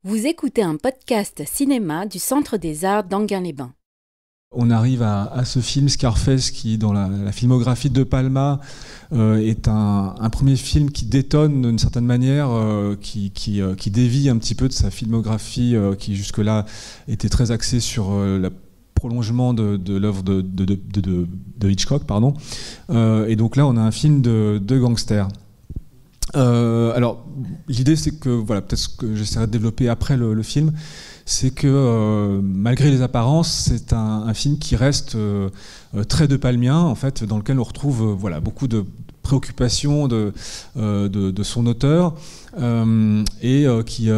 Vous écoutez un podcast cinéma du Centre des Arts d'Enghien-les-Bains. On arrive à ce film Scarface qui, dans la filmographie de Palma, est un premier film qui détonne d'une certaine manière, qui dévie un petit peu de sa filmographie qui jusque-là était très axée sur le prolongement de l'œuvre de Hitchcock. Et donc là, on a un film de gangster. Alors, l'idée, c'est que, voilà, peut-être ce que j'essaierai de développer après le film, c'est que malgré les apparences, c'est un film qui reste très de palmien, en fait, dans lequel on retrouve voilà, beaucoup de préoccupations de son auteur qui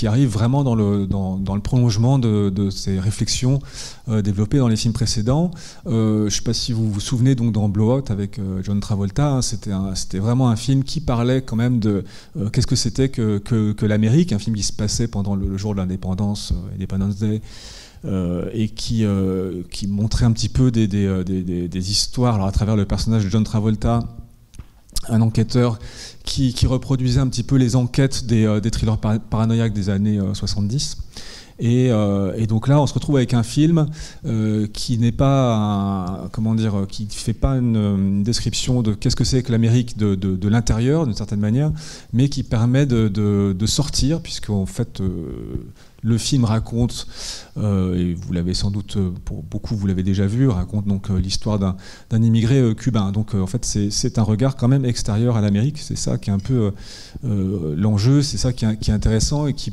arrive vraiment dans le prolongement de ces réflexions développées dans les films précédents. Je ne sais pas si vous vous souvenez, donc, dans Blowout avec John Travolta, hein, c'était vraiment un film qui parlait quand même de qu'est-ce que c'était que l'Amérique, un film qui se passait pendant le jour de l'indépendance, Independence Day, et qui montrait un petit peu des histoires, alors à travers le personnage de John Travolta, un enquêteur qui reproduisait un petit peu les enquêtes des thrillers paranoïaques des années 70. Et donc là, on se retrouve avec un film qui n'est pas, qui fait pas une description de qu'est-ce que c'est que l'Amérique de l'intérieur, d'une certaine manière, mais qui permet de sortir, puisqu'en fait, le film raconte, et vous l'avez sans doute, pour beaucoup, vous l'avez déjà vu, raconte donc l'histoire d'un immigré cubain. Donc en fait, c'est un regard quand même extérieur à l'Amérique. C'est ça qui est un peu l'enjeu, c'est ça qui est intéressant et qui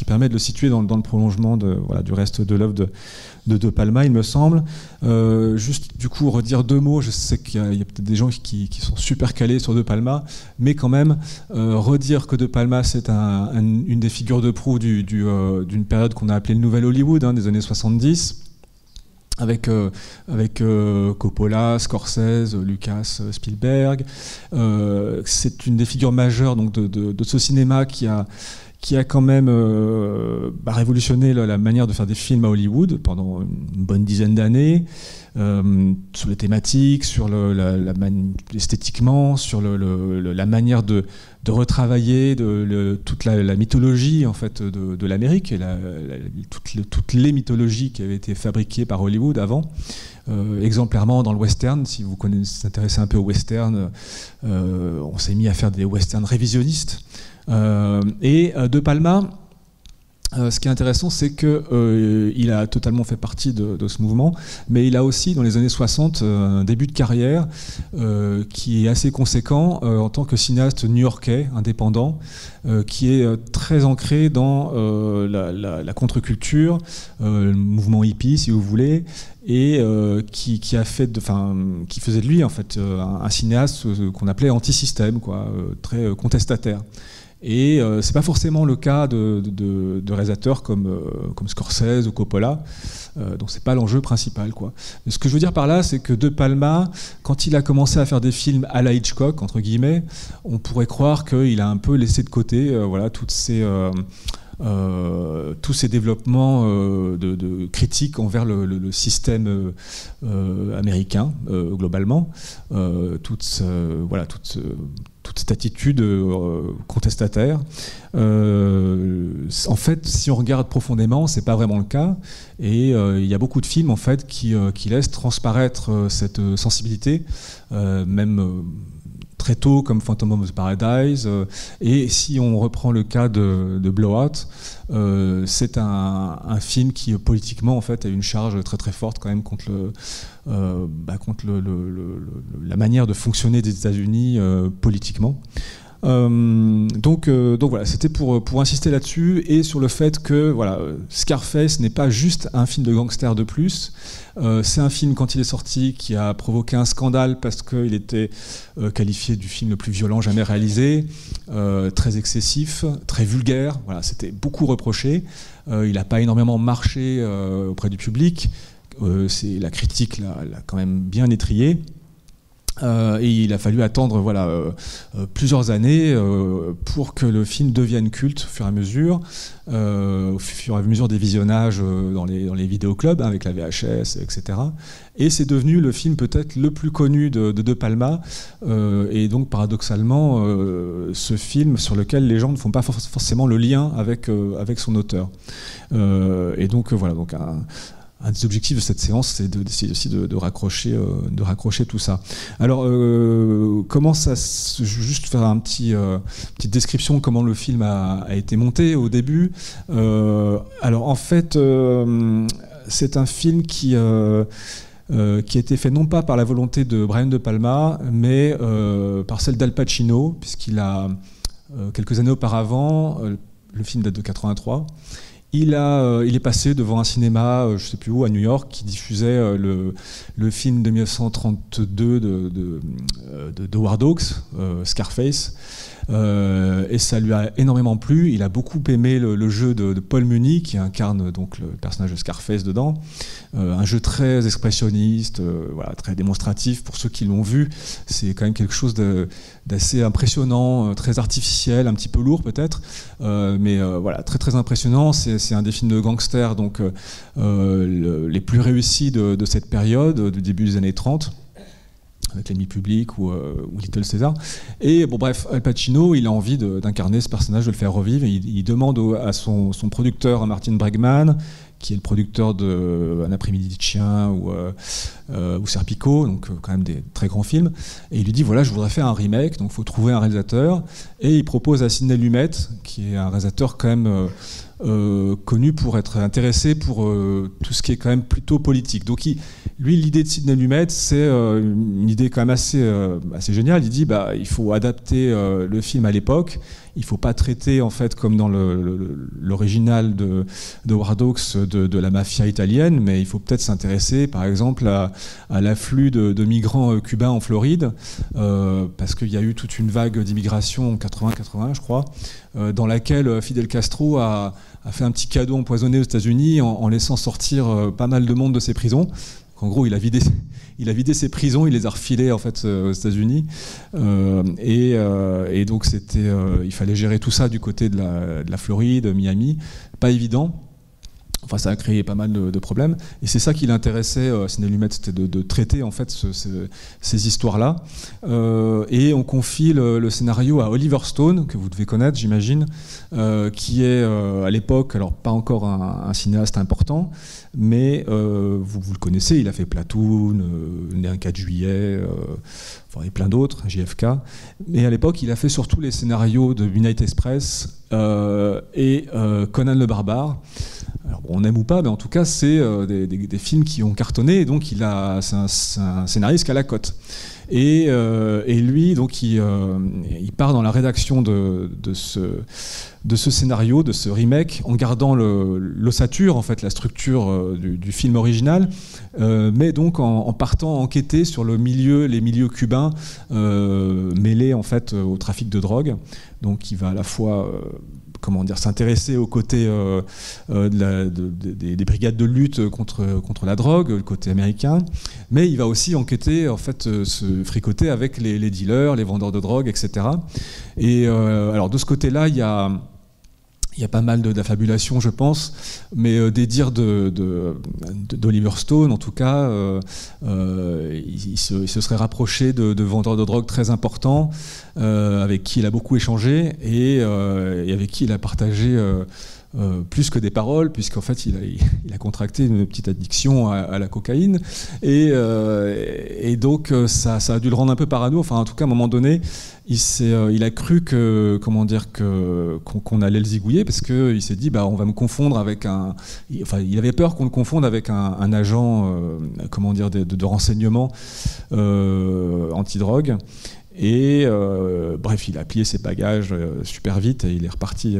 permet de le situer dans le prolongement du reste de l'œuvre de Palma, il me semble. Juste du coup redire deux mots, je sais qu'il y a peut-être des gens qui sont super calés sur De Palma, mais quand même redire que De Palma c'est une des figures de proue d'une période qu'on a appelée le Nouvel Hollywood, des années 70, avec Coppola, Scorsese, Lucas, Spielberg. C'est une des figures majeures donc, de ce cinéma qui a quand même révolutionné la manière de faire des films à Hollywood pendant une bonne dizaine d'années, sur les thématiques, sur esthétiquement, sur la manière de retravailler toute la mythologie en fait, de l'Amérique, et toutes les mythologies qui avaient été fabriquées par Hollywood avant. Exemplairement dans le western, si vous vous intéressez un peu au western, on s'est mis à faire des westerns révisionnistes. Et De Palma, ce qui est intéressant, c'est qu'il a totalement fait partie de ce mouvement, mais il a aussi, dans les années 60, un début de carrière qui est assez conséquent en tant que cinéaste new-yorkais, indépendant, qui est très ancré dans la contre-culture, le mouvement hippie, si vous voulez, et qui faisait de lui en fait un cinéaste qu'on appelait anti-système, très contestataire. Et c'est pas forcément le cas de réalisateurs comme Scorsese ou Coppola, donc c'est pas l'enjeu principal, Mais ce que je veux dire par là, c'est que De Palma, quand il a commencé à faire des films à la Hitchcock entre guillemets, on pourrait croire qu'il a un peu laissé de côté tous ces développements de critiques envers le système américain globalement, toute cette attitude contestataire. En fait, si on regarde profondément, c'est pas vraiment le cas, et il y a beaucoup de films en fait qui laissent transparaître cette sensibilité, même très tôt, comme Phantom of the Paradise. Et si on reprend le cas de Blowout, c'est un film qui politiquement en fait a une charge très très forte quand même contre la manière de fonctionner des États-Unis politiquement. Donc voilà, c'était pour insister là-dessus et sur le fait que Scarface n'est pas juste un film de gangster de plus. C'est un film, quand il est sorti, qui a provoqué un scandale parce qu'il était qualifié du film le plus violent jamais réalisé, très excessif, très vulgaire. Voilà, c'était beaucoup reproché. Il n'a pas énormément marché auprès du public. La critique l'a quand même bien étrillé. Et il a fallu attendre plusieurs années pour que le film devienne culte au fur et à mesure, des visionnages dans les vidéoclubs avec la VHS, etc. Et c'est devenu le film peut-être le plus connu de Palma, et donc paradoxalement ce film sur lequel les gens ne font pas forcément le lien avec son auteur. Et donc voilà, donc un des objectifs de cette séance, c'est d'essayer aussi de raccrocher tout ça. Alors, comment ça, juste faire petite description de comment le film a été monté au début. Alors, en fait, c'est un film qui a été fait non pas par la volonté de Brian De Palma, mais par celle d'Al Pacino, puisqu'il a, quelques années auparavant, le film date de 83, il est passé devant un cinéma, je ne sais plus où, à New York, qui diffusait le film de 1932 de Howard Hawks, Scarface. Et ça lui a énormément plu. Il a beaucoup aimé le jeu de Paul Muni, qui incarne donc le personnage de Scarface dedans. Un jeu très expressionniste, très démonstratif. Pour ceux qui l'ont vu, c'est quand même quelque chose d'assez impressionnant, très artificiel, un petit peu lourd peut-être, mais très très impressionnant. C'est un des films de gangsters donc, les plus réussis de cette période, du début des années 30. Avec L'ennemi public ou Little Caesar. Et bon, bref, Al Pacino, il a envie d'incarner ce personnage, de le faire revivre. Et il demande à son producteur, Martin Bregman, qui est le producteur de Un après-midi de chien ou Serpico, donc quand même des très grands films. Et il lui dit, voilà, je voudrais faire un remake, donc il faut trouver un réalisateur. Et il propose à Sidney Lumet, qui est un réalisateur quand même connu pour être intéressé pour tout ce qui est quand même plutôt politique. Donc lui, l'idée de Sidney Lumet, c'est une idée quand même assez géniale. Il dit, il faut adapter le film à l'époque. Il ne faut pas traiter, en fait, comme dans l'original de Howard Hawks, de la mafia italienne, mais il faut peut-être s'intéresser, par exemple, à l'afflux de migrants cubains en Floride, parce qu'il y a eu toute une vague d'immigration en 80-81, je crois, dans laquelle Fidel Castro a fait un petit cadeau empoisonné aux États-Unis en laissant sortir pas mal de monde de ses prisons. En gros, il a vidé ses prisons, il les a refilées en fait aux États-Unis, et donc il fallait gérer tout ça du côté de la Floride, Miami, pas évident. Enfin, ça a créé pas mal de problèmes, et c'est ça qui l'intéressait, Sidney Lumet, c'était de traiter en fait ces histoires-là. Et on confie le scénario à Oliver Stone, que vous devez connaître, j'imagine, qui est à l'époque, alors pas encore un cinéaste important, mais vous le connaissez, il a fait Platoon, Né un 4 juillet, et plein d'autres, JFK. Mais à l'époque, il a fait surtout les scénarios de Midnight Express et Conan le Barbare. Alors, on aime ou pas, mais en tout cas, c'est des films qui ont cartonné, et donc c'est un scénariste qui a la cote. Et lui, donc, il part dans la rédaction de ce scénario, de ce remake, en gardant l'ossature, en fait, la structure du film original, mais donc en partant enquêter sur les milieux cubains mêlés en fait au trafic de drogue. Donc, il va à la fois s'intéresser aux côtés des brigades de lutte contre la drogue, le côté américain, mais il va aussi enquêter, en fait, se fricoter avec les dealers, les vendeurs de drogue, etc. Et alors de ce côté-là, il y a pas mal d'affabulation, je pense, mais des dires d'Oliver Stone, en tout cas, il se serait rapproché de vendeurs de drogue très importants, avec qui il a beaucoup échangé et avec qui il a partagé plus que des paroles, puisqu'en fait il a contracté une petite addiction à la cocaïne, et donc ça a dû le rendre un peu parano. Enfin, en tout cas, à un moment donné, il a cru qu'on allait le zigouiller, parce qu'il s'est dit, on va me confondre avec il avait peur qu'on le confonde avec un agent de renseignement antidrogue. Et bref, il a plié ses bagages super vite et il est reparti,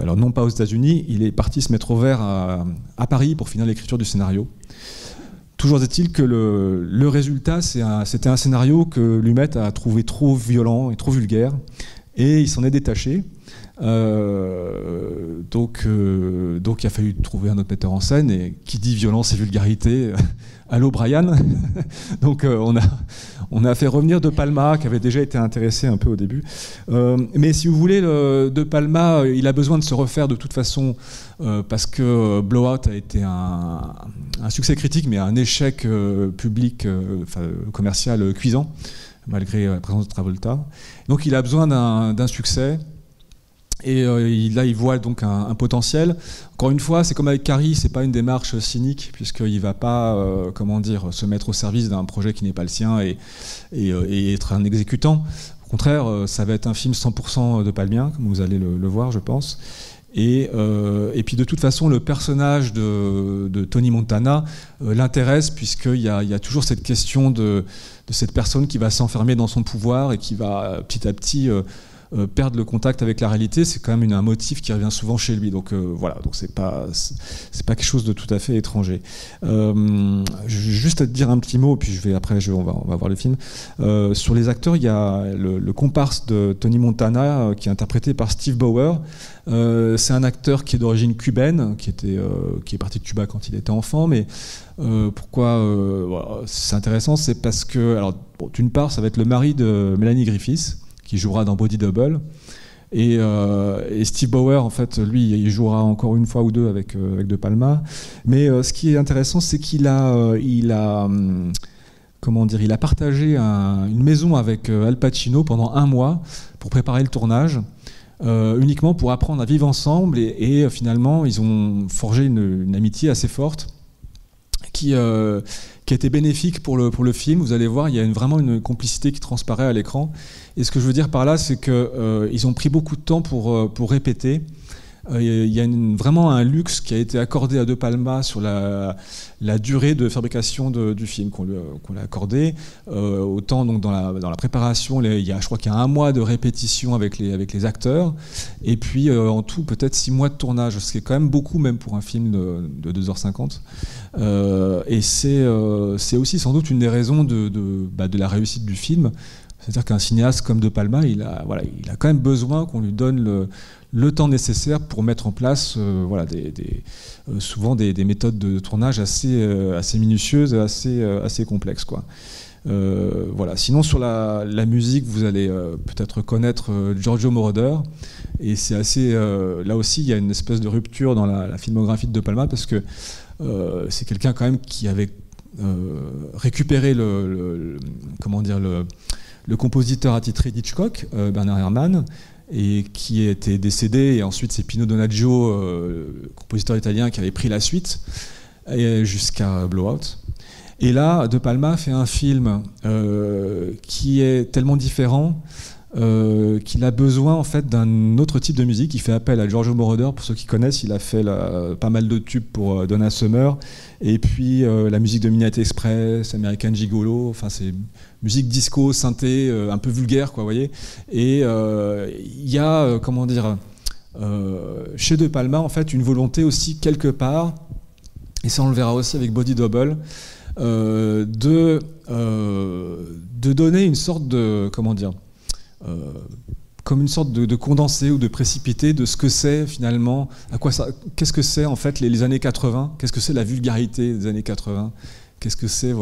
alors non pas aux États-Unis, il est parti se mettre au vert à Paris pour finir l'écriture du scénario. Toujours est-il que le résultat, c'était un scénario que Lumet a trouvé trop violent et trop vulgaire, Et il s'en est détaché. Donc il a fallu trouver un autre metteur en scène, et qui dit violence et vulgarité, allô Brian. Donc on a fait revenir De Palma, qui avait déjà été intéressé un peu au début. Mais si vous voulez, De Palma, il a besoin de se refaire de toute façon, parce que Blowout a été un succès critique, mais un échec public, commercial cuisant, malgré la présence de Travolta. Donc il a besoin d'un succès. Et là, il voit donc un potentiel. Encore une fois, c'est comme avec Carrie, c'est pas une démarche cynique, puisqu'il va pas, se mettre au service d'un projet qui n'est pas le sien et être un exécutant. Au contraire, ça va être un film 100% de palmien, comme vous allez le voir, je pense. Et puis de toute façon, le personnage de Tony Montana l'intéresse, puisqu'il y a toujours cette question de cette personne qui va s'enfermer dans son pouvoir et qui va petit à petit perdre le contact avec la réalité. C'est quand même un motif qui revient souvent chez lui. Donc voilà, donc c'est pas quelque chose de tout à fait étranger. Je vais juste te dire un petit mot, puis on va voir le film. Sur les acteurs, il y a le comparse de Tony Montana qui est interprété par Steve Bauer. C'est un acteur qui est d'origine cubaine, qui est parti de Cuba quand il était enfant, mais pourquoi c'est intéressant, c'est parce que, d'une part, ça va être le mari de Melanie Griffith, qui jouera dans Body Double, et Steve Bauer, en fait, lui, il jouera encore une fois ou deux avec De Palma. Mais ce qui est intéressant, c'est qu'il a partagé une maison avec Al Pacino pendant 1 mois pour préparer le tournage. Uniquement pour apprendre à vivre ensemble, et finalement ils ont forgé une amitié assez forte qui a été bénéfique pour le film. Vous allez voir, il y a vraiment une complicité qui transparaît à l'écran. Et ce que je veux dire par là, c'est qu'ils ont pris beaucoup de temps pour répéter. Il y a vraiment un luxe qui a été accordé à De Palma sur la durée de fabrication du film qu'on lui a accordé. Autant donc dans la préparation, je crois qu'il y a 1 mois de répétition avec les acteurs, et puis en tout peut-être 6 mois de tournage, ce qui est quand même beaucoup, même pour un film de 2h50. Et c'est aussi sans doute une des raisons de la réussite du film. C'est-à-dire qu'un cinéaste comme De Palma, il a quand même besoin qu'on lui donne le temps nécessaire pour mettre en place souvent des méthodes de tournage assez minutieuses et assez complexes, quoi. Sinon, sur la musique, vous allez peut-être connaître Giorgio Moroder, et c'est assez là aussi il y a une espèce de rupture dans la filmographie de Palma, parce que c'est quelqu'un quand même qui avait récupéré le compositeur attitré d'Hitchcock, Bernard Herrmann, et qui était décédé, et ensuite c'est Pino Donaggio, le compositeur italien, qui avait pris la suite jusqu'à Blowout. Et là, De Palma fait un film qui est tellement différent qu'il a besoin en fait d'un autre type de musique. Il fait appel à Giorgio Moroder, pour ceux qui connaissent. Il a fait pas mal de tubes pour Donna Summer, et puis la musique de Midnight Express, American Gigolo, enfin c'est musique disco, synthé, un peu vulgaire, quoi, vous voyez. Et il y a chez De Palma en fait une volonté aussi quelque part, et ça on le verra aussi avec Body Double, de donner une sorte de comme une sorte de condensé ou de précipité de ce que c'est finalement, qu'est-ce que c'est en fait les années 80, qu'est-ce que c'est la vulgarité des années 80, qu'est-ce que c'est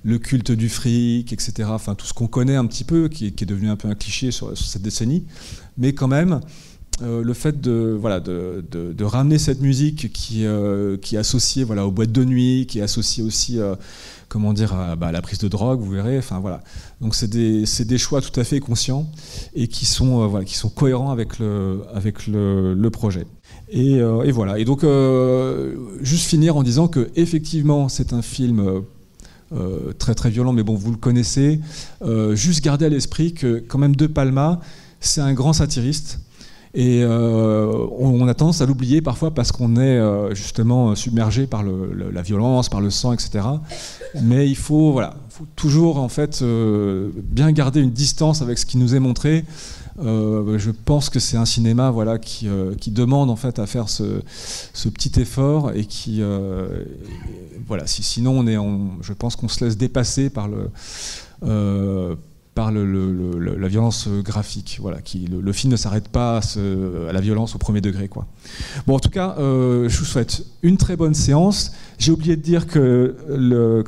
le culte du fric, etc. Enfin tout ce qu'on connaît un petit peu, qui est devenu un peu un cliché sur cette décennie, mais quand même le fait de ramener cette musique qui est associée aux boîtes de nuit, qui est associée aussi à la prise de drogue, vous verrez. Enfin voilà. Donc c'est des choix tout à fait conscients et qui sont cohérents avec le projet. Et voilà. Et donc juste finir en disant que effectivement c'est un film très très violent, mais bon, vous le connaissez. Juste garder à l'esprit que quand même De Palma, c'est un grand satiriste. Et on a tendance à l'oublier parfois parce qu'on est justement submergé par la violence, par le sang, etc. Mais il faut toujours en fait bien garder une distance avec ce qui nous est montré. Je pense que c'est un cinéma qui demande en fait à faire ce petit effort, et qui sinon je pense qu'on se laisse dépasser par la violence graphique. Voilà, le film ne s'arrête pas à la violence au premier degré, quoi. Bon, en tout cas, je vous souhaite une très bonne séance. J'ai oublié de dire que les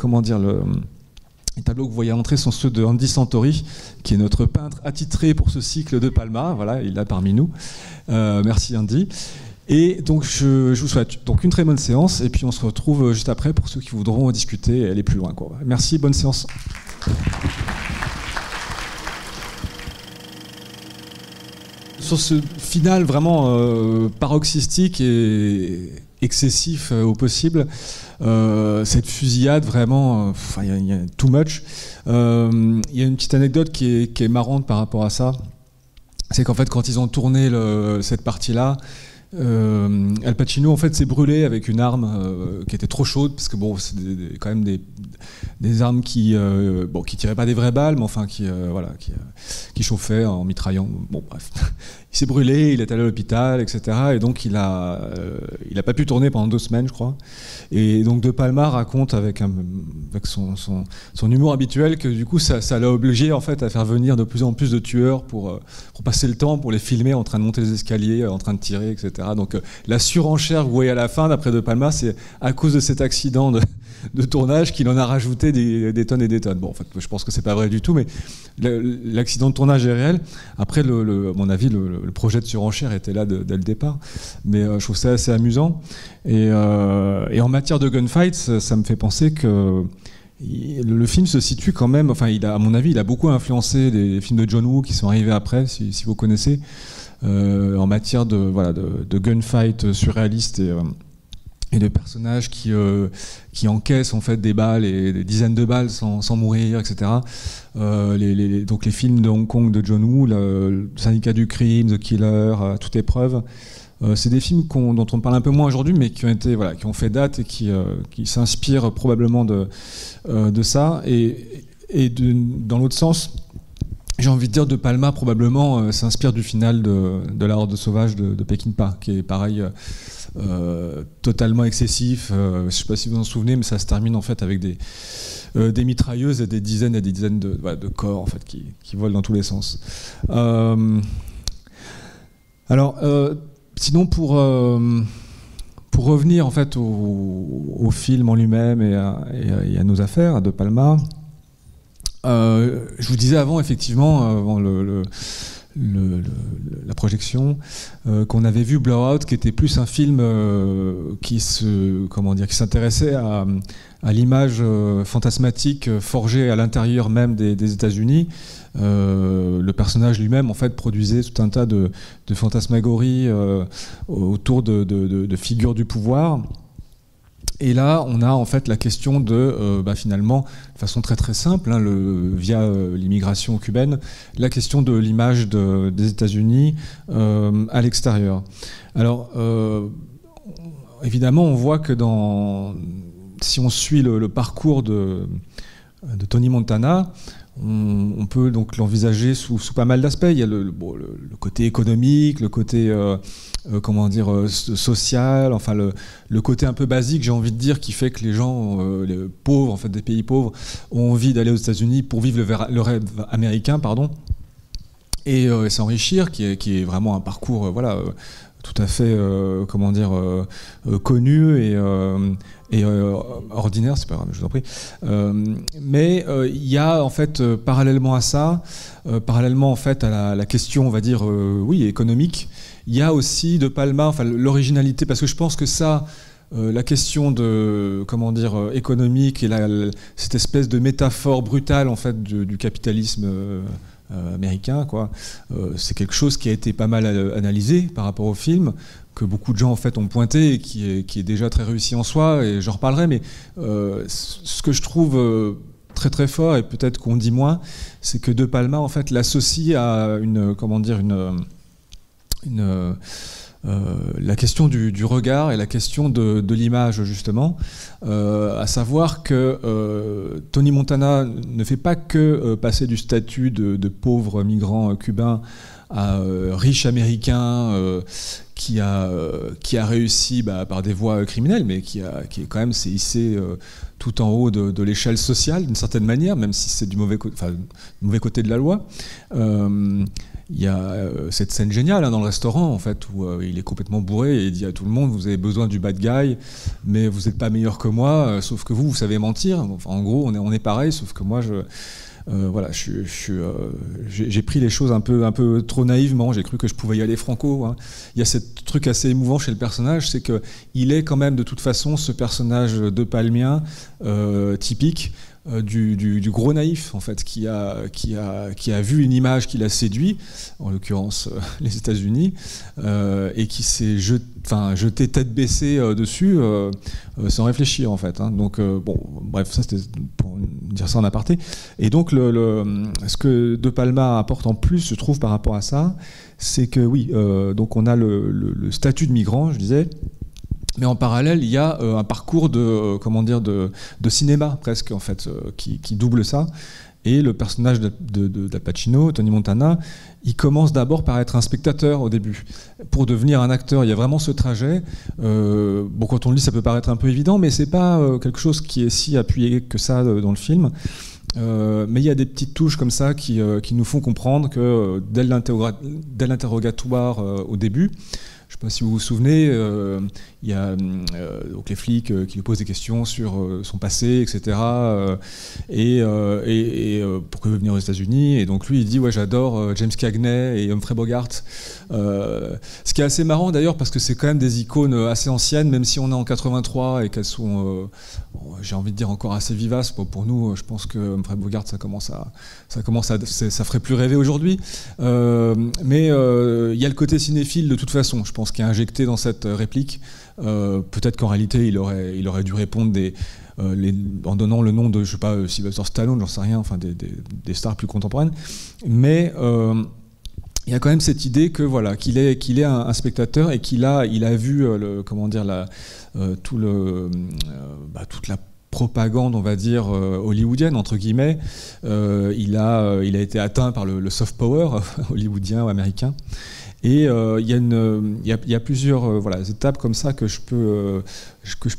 tableaux que vous voyez à l'entrée sont ceux de Andy Santori, qui est notre peintre attitré pour ce cycle de Palma. Voilà, il est là parmi nous. Merci Andy. Et donc je vous souhaite donc une très bonne séance, et puis on se retrouve juste après pour ceux qui voudront discuter et aller plus loin, quoi. Merci, bonne séance. Sur ce final vraiment paroxystique et excessif au possible, cette fusillade vraiment, il y a too much. Il y a une petite anecdote qui est marrante par rapport à ça. C'est qu'en fait, quand ils ont tourné cette partie-là, Al Pacino en fait s'est brûlé avec une arme qui était trop chaude, parce que bon, c'est quand même des armes qui tiraient pas des vraies balles, mais enfin qui chauffaient en mitraillant. Bon, bref. Il s'est brûlé, il est allé à l'hôpital, etc. Et donc il a pas pu tourner pendant 2 semaines, je crois. Et donc De Palma raconte avec son humour habituel que du coup ça l'a obligé en fait à faire venir de plus en plus de tueurs pour passer le temps, pour les filmer en train de monter les escaliers, en train de tirer, etc. Donc la surenchère que vous voyez à la fin, d'après De Palma, c'est à cause de cet accident de tournage qu'il en a rajouté des tonnes et des tonnes. Bon, en fait, je pense que c'est pas vrai du tout, mais l'accident de tournage est réel. Après, à mon avis, le projet de surenchère était là dès le départ, mais je trouve ça assez amusant. Et en matière de gunfight, ça me fait penser que le film se situe quand même, enfin, à mon avis, il a beaucoup influencé des films de John Woo qui sont arrivés après, si vous connaissez, en matière de gunfight surréaliste et de personnages qui encaissent en fait des balles et des dizaines de balles sans mourir, etc. Donc les films de Hong Kong de John Woo, le Syndicat du crime, The Killer, Toute épreuve, c'est des films dont on parle un peu moins aujourd'hui, mais qui ont fait date et qui s'inspirent probablement de ça. Et dans l'autre sens, j'ai envie de dire, De Palma probablement s'inspire du final de La Horde sauvage de Peckinpah, qui est pareil, totalement excessif. Je ne sais pas si vous vous en souvenez, mais ça se termine en fait avec des mitrailleuses et des dizaines de corps en fait qui volent dans tous les sens. Sinon, pour revenir en fait au film en lui-même et à nos affaires, à De Palma. Je vous disais avant, effectivement, avant la projection, qu'on avait vu Blowout, qui était plus un film qui s'intéressait à l'image fantasmatique forgée à l'intérieur même des États-Unis. Le personnage lui-même, en fait, produisait tout un tas de fantasmagories autour de figures du pouvoir. Et là, on a en fait la question de, finalement, de façon très très simple, via l'immigration cubaine, la question de l'image des États-Unis à l'extérieur. Alors, évidemment, on voit que si on suit le parcours de Tony Montana, on peut donc l'envisager sous pas mal d'aspects. Il y a le côté économique, le côté social, enfin le côté un peu basique, j'ai envie de dire, qui fait que les gens, les pauvres, en fait, des pays pauvres, ont envie d'aller aux États-Unis pour vivre le rêve américain, pardon, et s'enrichir, qui est vraiment un parcours, tout à fait, connu et ordinaire, c'est pas grave, je vous en prie. Mais il y a en fait, parallèlement à ça, parallèlement en fait à la question, on va dire, économique, il y a aussi De Palma, enfin l'originalité, parce que je pense que ça, la question économique et cette espèce de métaphore brutale en fait du capitalisme américain, quoi, c'est quelque chose qui a été pas mal analysé par rapport au film, que beaucoup de gens en fait ont pointé et qui est déjà très réussi en soi, et j'en reparlerai, mais ce que je trouve très très fort, et peut-être qu'on dit moins, c'est que De Palma en fait l'associe à la question du regard et la question de l'image, justement, à savoir que Tony Montana ne fait pas que passer du statut de pauvre migrant cubain à riche américain qui a réussi par des voies criminelles, mais qui quand même s'est hissé tout en haut de l'échelle sociale, d'une certaine manière, même si c'est du mauvais côté de la loi. Il y a cette scène géniale dans le restaurant, en fait, où il est complètement bourré et il dit à tout le monde, vous avez besoin du bad guy, mais vous n'êtes pas meilleur que moi, sauf que vous savez mentir. Enfin, en gros, on est pareil, sauf que moi, voilà, j'ai pris les choses un peu trop naïvement. J'ai cru que je pouvais y aller franco. Hein. Il y a ce truc assez émouvant chez le personnage, c'est qu'il est quand même de toute façon ce personnage de Palmien typique. Du gros naïf en fait qui a vu une image qui l'a séduit, en l'occurrence les États-Unis, et qui s'est jeté tête baissée dessus sans réfléchir en fait. Hein. Donc bon, bref, ça c'était pour dire ça en aparté. Et donc ce que De Palma apporte en plus, je trouve, par rapport à ça, c'est que oui, donc on a le statut de migrant, je disais. Mais en parallèle, il y a un parcours de cinéma presque en fait qui double ça. Et le personnage d'Al Pacino, Tony Montana, il commence d'abord par être un spectateur au début, pour devenir un acteur. Il y a vraiment ce trajet. Bon, quand on le lit, ça peut paraître un peu évident, mais c'est pas quelque chose qui est si appuyé que ça dans le film. Mais il y a des petites touches comme ça qui nous font comprendre que dès l'interrogatoire au début, je ne sais pas si vous vous souvenez, il y a donc les flics qui lui posent des questions sur son passé, etc. Et pourquoi il veut venir aux États-Unis. Et donc lui, il dit ouais, j'adore James Cagney et Humphrey Bogart. Ce qui est assez marrant d'ailleurs, parce que c'est quand même des icônes assez anciennes, même si on est en 83 et qu'elles sont, j'ai envie de dire, encore assez vivaces. Pour nous, je pense que Humphrey Bogart, ça ferait plus rêver aujourd'hui. Mais il y a le côté cinéphile de toute façon, je pense, qui est injecté dans cette réplique. Peut-être qu'en réalité, il aurait dû répondre en donnant le nom de, je sais pas, Sylvester Stallone, j'en sais rien, enfin des stars plus contemporaines. Mais il y a quand même cette idée que voilà, qu'il est un spectateur et il a vu toute la propagande, on va dire, hollywoodienne, entre guillemets. Il a été atteint par le soft power hollywoodien ou américain. Et il y a plusieurs étapes comme ça que je peux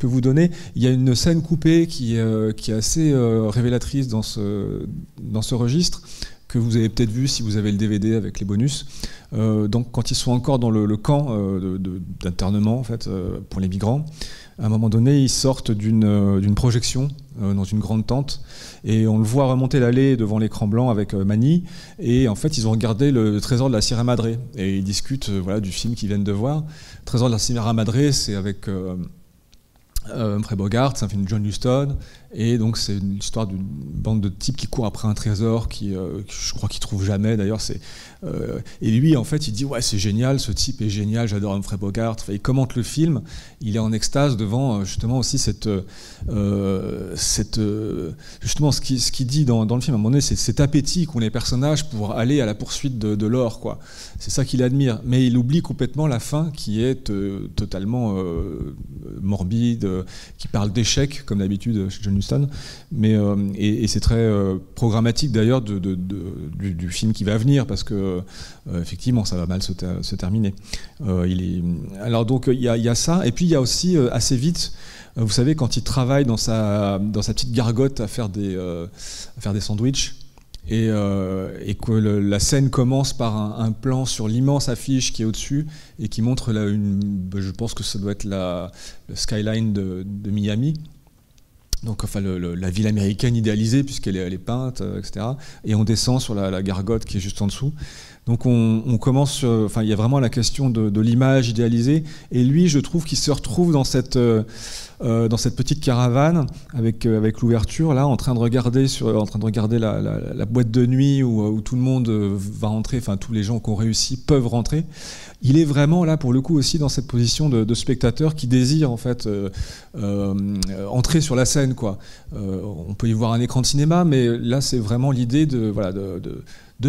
vous donner. Il y a une scène coupée qui est assez révélatrice dans ce registre, que vous avez peut-être vu si vous avez le DVD avec les bonus. Donc quand ils sont encore dans le camp d'internement en fait, pour les migrants, à un moment donné, ils sortent d'une projection dans une grande tente et on le voit remonter l'allée devant l'écran blanc avec Manny, et en fait ils ont regardé le Trésor de la Sierra Madre et ils discutent du film qu'ils viennent de voir. Trésor de la Sierra Madre, c'est avec Humphrey Bogart, c'est un film de John Huston, et donc c'est une histoire d'une bande de types qui courent après un trésor qui je crois qu'ils trouvent jamais d'ailleurs. Et lui en fait il dit ouais, c'est génial, ce type est génial, j'adore Humphrey Bogart. Enfin, il commente le film, il est en extase devant justement aussi justement ce qu'il dit dans le film à un moment donné, c'est cet appétit qu'ont les personnages pour aller à la poursuite de l'or, quoi. C'est ça qu'il admire, mais il oublie complètement la fin qui est totalement morbide, qui parle d'échec comme d'habitude chez John Huston, mais et c'est très programmatique d'ailleurs du film qui va venir, parce que effectivement ça va mal se terminer. Alors donc il y a ça, et puis il y a aussi assez vite, vous savez, quand il travaille dans sa petite gargote à faire des sandwichs, et que la scène commence par un plan sur l'immense affiche qui est au-dessus et qui montre je pense que ça doit être le skyline de Miami. Donc, enfin, la ville américaine idéalisée, puisqu'elle est peinte, etc. Et on descend sur la gargote qui est juste en dessous. Donc on commence, enfin il y a vraiment la question de l'image idéalisée. Et lui, je trouve qu'il se retrouve dans cette petite caravane avec l'ouverture là, en train de regarder la boîte de nuit où tout le monde va rentrer, enfin tous les gens qui ont réussi peuvent rentrer. Il est vraiment là pour le coup aussi dans cette position de spectateur qui désire en fait entrer sur la scène, quoi. On peut y voir un écran de cinéma, mais là c'est vraiment l'idée de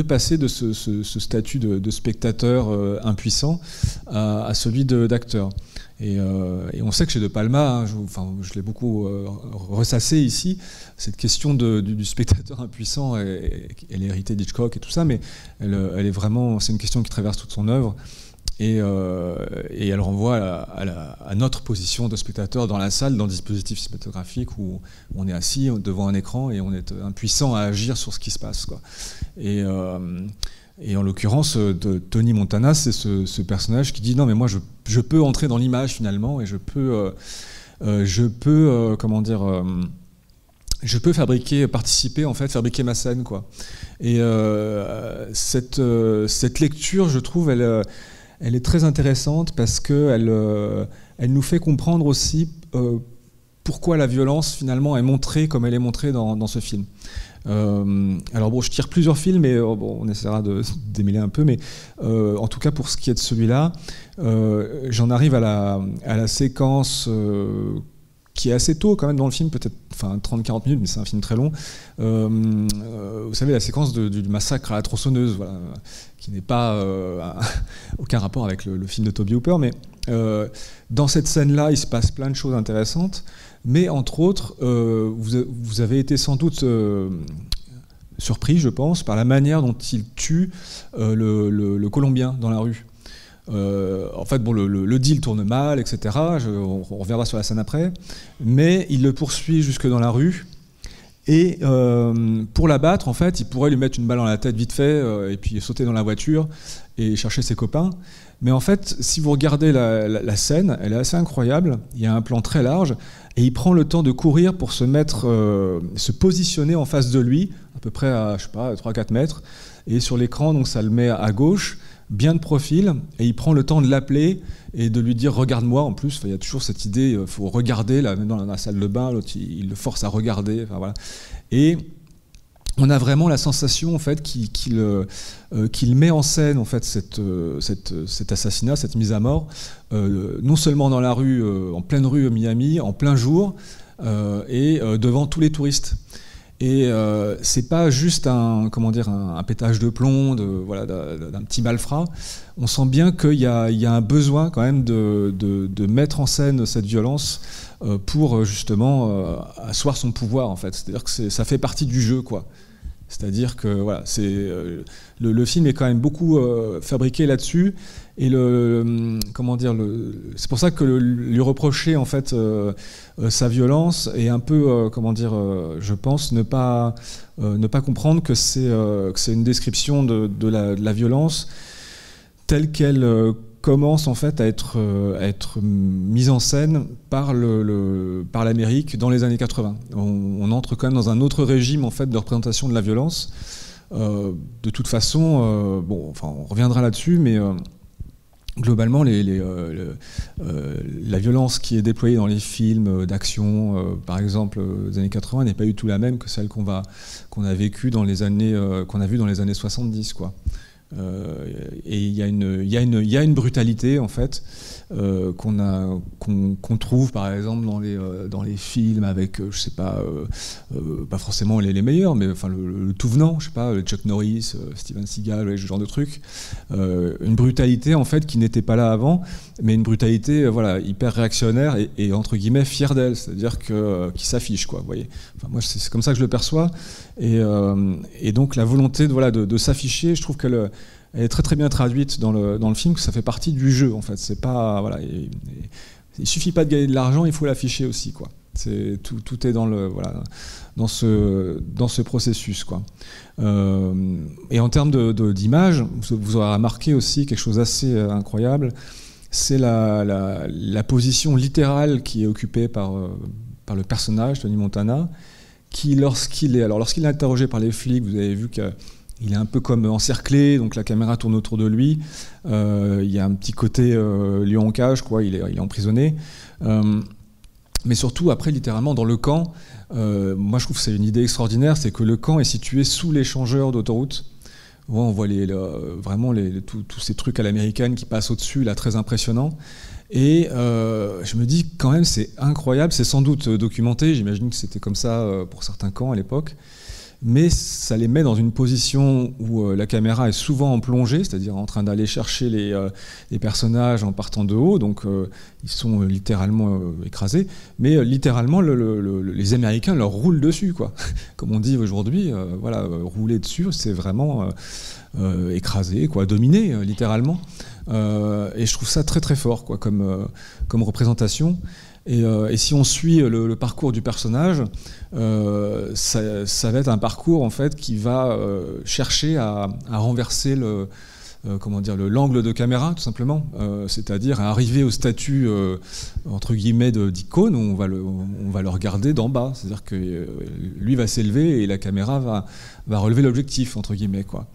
passer de ce statut de spectateur impuissant à celui d'acteur. Et on sait que chez De Palma, je l'ai beaucoup ressassé ici, cette question du spectateur impuissant, elle est héritée d'Hitchcock et tout ça, mais elle est vraiment, c'est une question qui traverse toute son œuvre. Et elle renvoie à notre position de spectateur dans la salle, dans le dispositif cinématographique où on est assis devant un écran et on est impuissant à agir sur ce qui se passe, quoi. Et en l'occurrence, Tony Montana, c'est ce personnage qui dit non mais moi je peux entrer dans l'image finalement et je peux participer en fait, fabriquer ma scène, quoi. Et cette lecture, je trouve, elle est très intéressante parce que elle nous fait comprendre aussi pourquoi la violence finalement est montrée comme elle est montrée dans ce film. Alors bon, je tire plusieurs films, mais bon, on essaiera de démêler un peu, mais en tout cas pour ce qui est de celui-là, j'en arrive à la séquence qui est assez tôt quand même dans le film, peut-être 30-40 minutes, mais c'est un film très long. Vous savez, la séquence du massacre à la tronçonneuse, voilà, qui n'est pas aucun rapport avec le film de Tobe Hooper, mais dans cette scène-là, il se passe plein de choses intéressantes, mais entre autres, vous avez été sans doute surpris, je pense, par la manière dont il tue le Colombien dans la rue. En fait, bon, le deal tourne mal, etc. On reviendra sur la scène après, mais il le poursuit jusque dans la rue. Et pour l'abattre, en fait, il pourrait lui mettre une balle dans la tête vite fait, et puis sauter dans la voiture et chercher ses copains. Mais en fait, si vous regardez la scène, elle est assez incroyable. Il y a un plan très large, et il prend le temps de courir pour se positionner en face de lui, à peu près à, je sais pas, 3-4 mètres. Et sur l'écran, donc ça le met à gauche, bien de profil, et il prend le temps de l'appeler et de lui dire « regarde-moi ». En plus, il y a toujours cette idée, il faut regarder, là, même dans la salle de bain, l'autre il le force à regarder. Voilà. Et on a vraiment la sensation en fait, qu'il met en scène en fait, cet assassinat, cette mise à mort, non seulement dans la rue, en pleine rue Miami, en plein jour, et devant tous les touristes. Et c'est pas juste un pétage de plomb, d'un petit malfrat. On sent bien qu'il y a un besoin quand même de mettre en scène cette violence pour justement asseoir son pouvoir, en fait. C'est-à-dire que ça fait partie du jeu, quoi. C'est-à-dire que voilà, le film est quand même beaucoup fabriqué là-dessus, et c'est pour ça que lui reprocher en fait sa violence est un peu je pense ne pas comprendre que c'est une description de la violence telle qu'elle commence en fait à être mise en scène par l'Amérique dans les années 80. On entre quand même dans un autre régime en fait de représentation de la violence. De toute façon, on reviendra là-dessus, mais globalement, la violence qui est déployée dans les films d'action, par exemple, des années 80, n'est pas du tout la même que celle qu'on a vécue qu'on a vue dans les années 70, quoi. Et il y a une brutalité en fait qu'on trouve par exemple dans les films avec je sais pas forcément les meilleurs, mais enfin le tout venant, je sais pas, Chuck Norris, Steven Seagal, ce genre de trucs, une brutalité en fait qui n'était pas là avant, mais une brutalité voilà hyper réactionnaire et entre guillemets fière d'elle, c'est-à-dire qui s'affiche, quoi, vous voyez. Enfin, moi c'est comme ça que je le perçois, et donc la volonté de s'afficher, je trouve qu'elle est très très bien traduite dans le film, que ça fait partie du jeu en fait. C'est pas voilà, il suffit pas de gagner de l'argent, il faut l'afficher aussi, quoi. Tout est dans ce processus, quoi. Et en termes d'image, vous aurez remarqué aussi quelque chose d'assez incroyable, c'est la position littérale qui est occupée par le personnage Tony Montana, qui lorsqu'il est interrogé par les flics, vous avez vu qu'il est un peu comme encerclé, donc la caméra tourne autour de lui. Il y a un petit côté lion en cage, quoi. Il est emprisonné. Mais surtout, après, littéralement, dans le camp, moi je trouve que c'est une idée extraordinaire, c'est que le camp est situé sous l'échangeur d'autoroute. On voit vraiment tous ces trucs à l'américaine qui passent au-dessus, là, très impressionnants. Et je me dis quand même, c'est incroyable, c'est sans doute documenté, j'imagine que c'était comme ça pour certains camps à l'époque. mais ça les met dans une position où la caméra est souvent en plongée, c'est-à-dire en train d'aller chercher les personnages en partant de haut, donc ils sont littéralement écrasés, mais littéralement les Américains leur roulent dessus, quoi. Comme on dit aujourd'hui, voilà, rouler dessus, c'est vraiment écraser, quoi, dominer, littéralement. Et je trouve ça très très fort, quoi, comme représentation. Et si on suit le parcours du personnage, ça va être un parcours en fait qui va chercher à renverser l'angle de caméra, tout simplement, c'est-à-dire à arriver au statut entre guillemets d'icône où on va le regarder d'en bas, c'est-à-dire que lui va s'élever et la caméra va relever l'objectif, entre guillemets, quoi.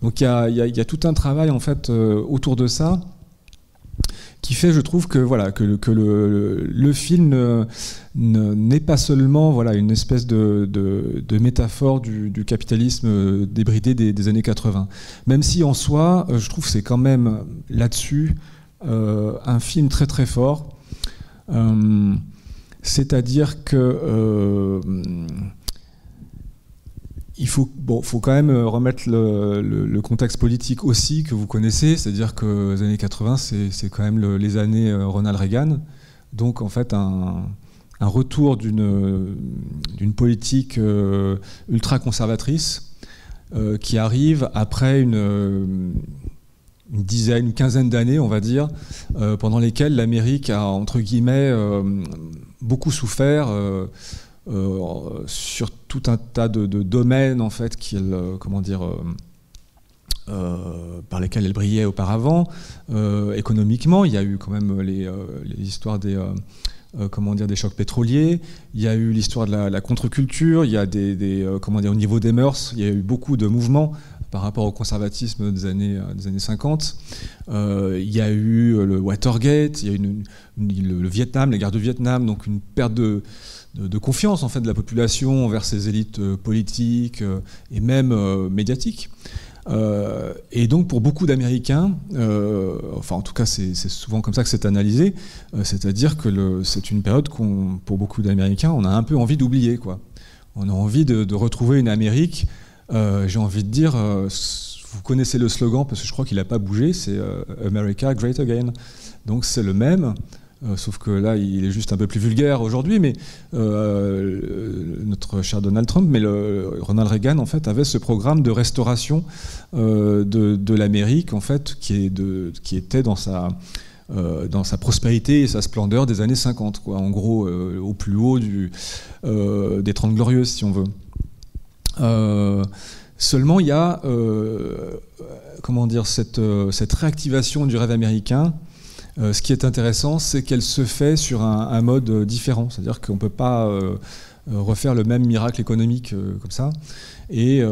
Donc il y a tout un travail en fait autour de ça, qui fait, je trouve, que le film n'est pas seulement, voilà, une espèce de métaphore du capitalisme débridé des années 80. Même si en soi, je trouve que c'est quand même là-dessus un film très très fort. C'est-à-dire que il faut quand même remettre le contexte politique aussi que vous connaissez, c'est-à-dire que les années 80, c'est quand même les années Ronald Reagan, donc en fait un retour d'une politique ultra-conservatrice qui arrive après une quinzaine d'années, on va dire, pendant lesquelles l'Amérique a, entre guillemets, beaucoup souffert sur tout un tas de domaines en fait par lesquels elle brillait auparavant. Économiquement, il y a eu quand même les histoires des chocs pétroliers, il y a eu l'histoire de la contre-culture, il y a au niveau des mœurs, il y a eu beaucoup de mouvements par rapport au conservatisme des années 50. Il y a eu le Watergate, il y a eu le Vietnam, la guerre du Vietnam, donc une perte de confiance en fait de la population envers ces élites politiques et même médiatiques. Et donc pour beaucoup d'Américains, enfin en tout cas c'est souvent comme ça que c'est analysé, c'est-à-dire que c'est une période pour beaucoup d'Américains, on a un peu envie d'oublier, quoi. On a envie de retrouver une Amérique, j'ai envie de dire, vous connaissez le slogan parce que je crois qu'il n'a pas bougé, c'est America Great Again. Donc c'est le même. Sauf que là, il est juste un peu plus vulgaire aujourd'hui, mais notre cher Donald Trump, mais Ronald Reagan, en fait, avait ce programme de restauration de l'Amérique, en fait, qui était dans sa prospérité et sa splendeur des années 50, quoi. En gros, au plus haut des 30 Glorieuses, si on veut. Seulement, il y a cette réactivation du rêve américain. Ce qui est intéressant, c'est qu'elle se fait sur un mode différent. C'est-à-dire qu'on ne peut pas refaire le même miracle économique comme ça. Et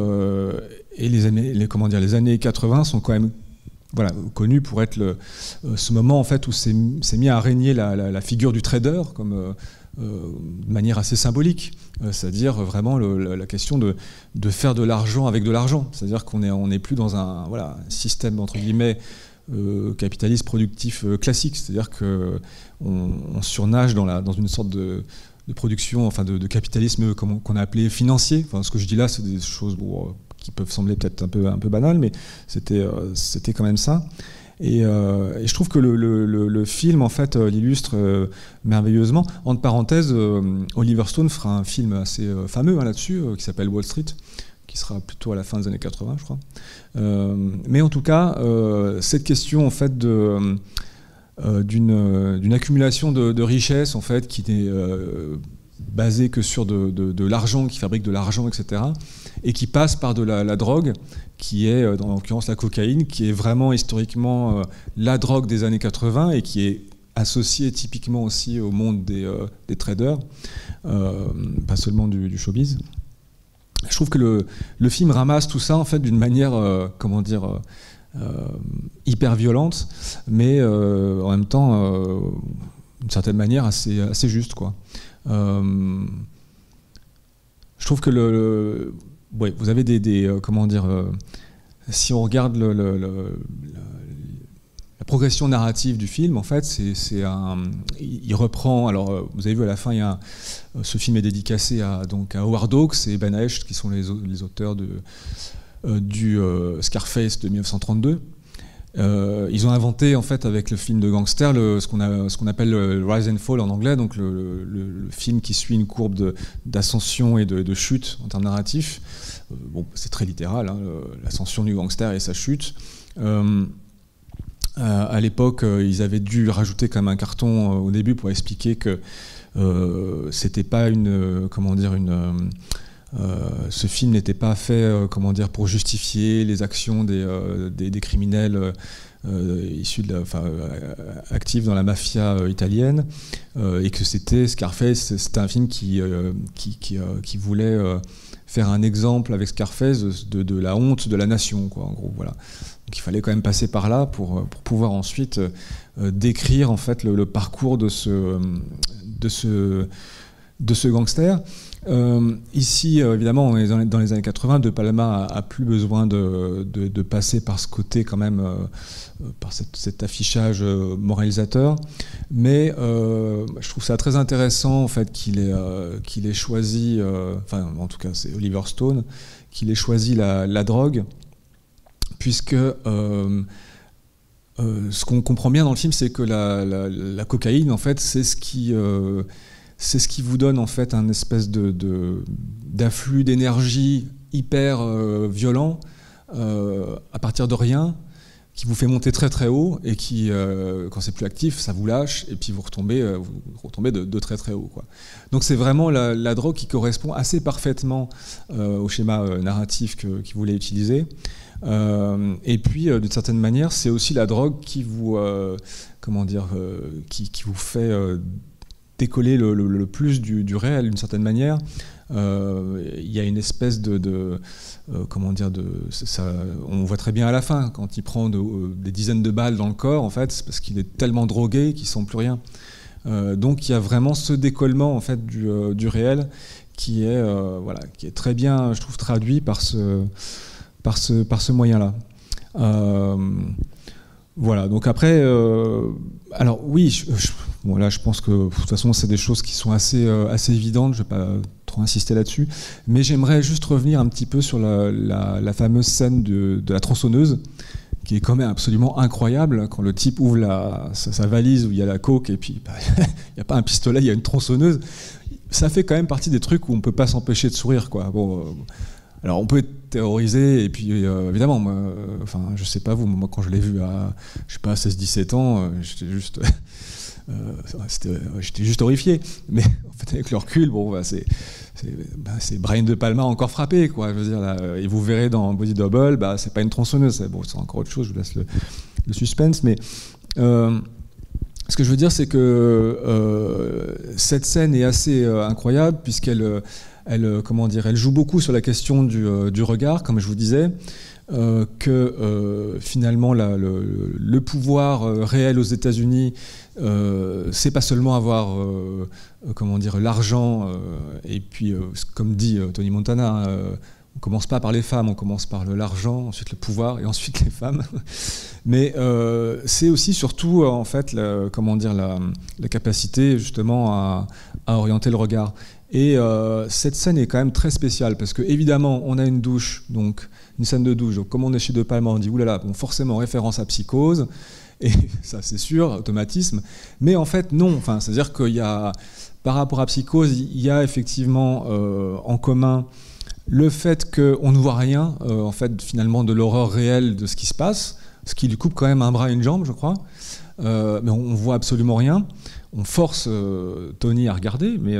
les années 80 sont quand même connues pour être ce moment en fait, où s'est mis à régner la figure du trader comme de manière assez symbolique. C'est-à-dire vraiment la question de faire de l'argent avec de l'argent. C'est-à-dire qu'on n'est plus dans un système, entre guillemets, capitaliste productif classique, c'est-à-dire qu'on surnage dans une sorte de production, enfin de capitalisme qu'on a appelé financier. Enfin, ce que je dis là, c'est des choses qui peuvent sembler peut-être un peu banales, mais c'était quand même ça. Et je trouve que le film en fait l'illustre merveilleusement. Entre parenthèses, Oliver Stone fera un film assez fameux là-dessus qui s'appelle Wall Street, qui sera plutôt à la fin des années 80, je crois. Mais en tout cas, cette question en fait d'une accumulation de richesses en fait qui n'est basée que sur de l'argent, qui fabrique de l'argent, etc., et qui passe par de la drogue, qui est, en l'occurrence la cocaïne, qui est vraiment historiquement la drogue des années 80 et qui est associée typiquement aussi au monde des traders, pas seulement du showbiz. Je trouve que le film ramasse tout ça en fait d'une manière, hyper violente, mais en même temps, d'une certaine manière, assez juste, quoi. Je trouve que vous avez si on regarde progression narrative du film, en fait, il reprend. Alors, vous avez vu à la fin, ce film est dédicacé à Howard Hawks et Ben Hecht, qui sont les auteurs du Scarface de 1932. Ils ont inventé, en fait, avec le film de gangster, ce qu'on appelle le Rise and Fall en anglais, donc le film qui suit une courbe d'ascension et de chute en termes narratifs. Bon, c'est très littéral, hein, l'ascension du gangster et sa chute. À l'époque, ils avaient dû rajouter quand même un carton au début pour expliquer que c'était pas ce film n'était pas fait pour justifier les actions des criminels issus actifs dans la mafia italienne, et que Scarface, c'était un film qui voulait faire un exemple avec Scarface de la honte de la nation, quoi, en gros, voilà. Donc il fallait quand même passer par là pour pouvoir ensuite décrire, en fait, le parcours de ce gangster. Ici, évidemment, on est dans les années 80. De Palma a plus besoin de passer par ce côté, quand même, par cet affichage moralisateur. Mais je trouve ça très intéressant, en fait, qu'il ait choisi, en tout cas, c'est Oliver Stone, qu'il ait choisi la drogue, puisque ce qu'on comprend bien dans le film, c'est que la cocaïne, en fait, c'est ce qui vous donne, en fait, un espèce d'afflux d'énergie hyper violent à partir de rien, qui vous fait monter très très haut, et qui, quand c'est plus actif, ça vous lâche, et puis vous retombez de très très haut, quoi. Donc c'est vraiment la drogue qui correspond assez parfaitement au schéma narratif qu'il voulait utiliser. Et puis, d'une certaine manière, c'est aussi la drogue qui vous, qui vous fait décoller le plus du réel, d'une certaine manière. Il y a une espèce on voit très bien à la fin, quand il prend des dizaines de balles dans le corps, en fait, c'est parce qu'il est tellement drogué qu'il sent plus rien. Donc il y a vraiment ce décollement, en fait, du réel qui est très bien, je trouve, traduit par ce moyen-là. Voilà, donc après, alors oui, je pense que de toute façon c'est des choses qui sont assez évidentes, je ne vais pas trop insister là-dessus, mais j'aimerais juste revenir un petit peu sur la fameuse scène de la tronçonneuse, qui est quand même absolument incroyable, quand le type ouvre sa valise où il y a la coke, et puis il n'y a pas un pistolet, il y a une tronçonneuse. Ça fait quand même partie des trucs où on ne peut pas s'empêcher de sourire, quoi. Bon, alors on peut être terrorisé, et puis évidemment, moi, je sais pas vous, moi quand je l'ai vu à 16-17 ans, j'étais juste horrifié. Mais en fait, avec le recul, bon, c'est Brian De Palma encore frappé, quoi. Je veux dire, là, et vous verrez dans Body Double, c'est pas une tronçonneuse, c'est encore autre chose. Je vous laisse le suspense, mais ce que je veux dire, c'est que cette scène est assez incroyable, puisqu'elle joue beaucoup sur la question du regard, comme je vous disais, que finalement le pouvoir réel aux États-Unis, c'est pas seulement avoir l'argent, et puis comme dit Tony Montana, on commence pas par les femmes, on commence par l'argent, ensuite le pouvoir et ensuite les femmes. Mais c'est aussi surtout en fait la capacité justement à orienter le regard. Et cette scène est quand même très spéciale, parce que évidemment on a une douche, donc une scène de douche, donc comme on est chez De Palma, on dit oulala, bon, forcément référence à Psychose, et ça c'est sûr, automatisme, mais en fait non, c'est-à-dire qu'il y a, par rapport à Psychose, il y a effectivement en commun le fait qu'on ne voit rien, en fait, finalement, de l'horreur réelle de ce qui se passe, ce qui lui coupe quand même un bras et une jambe, je crois, mais on voit absolument rien. On force Tony à regarder, mais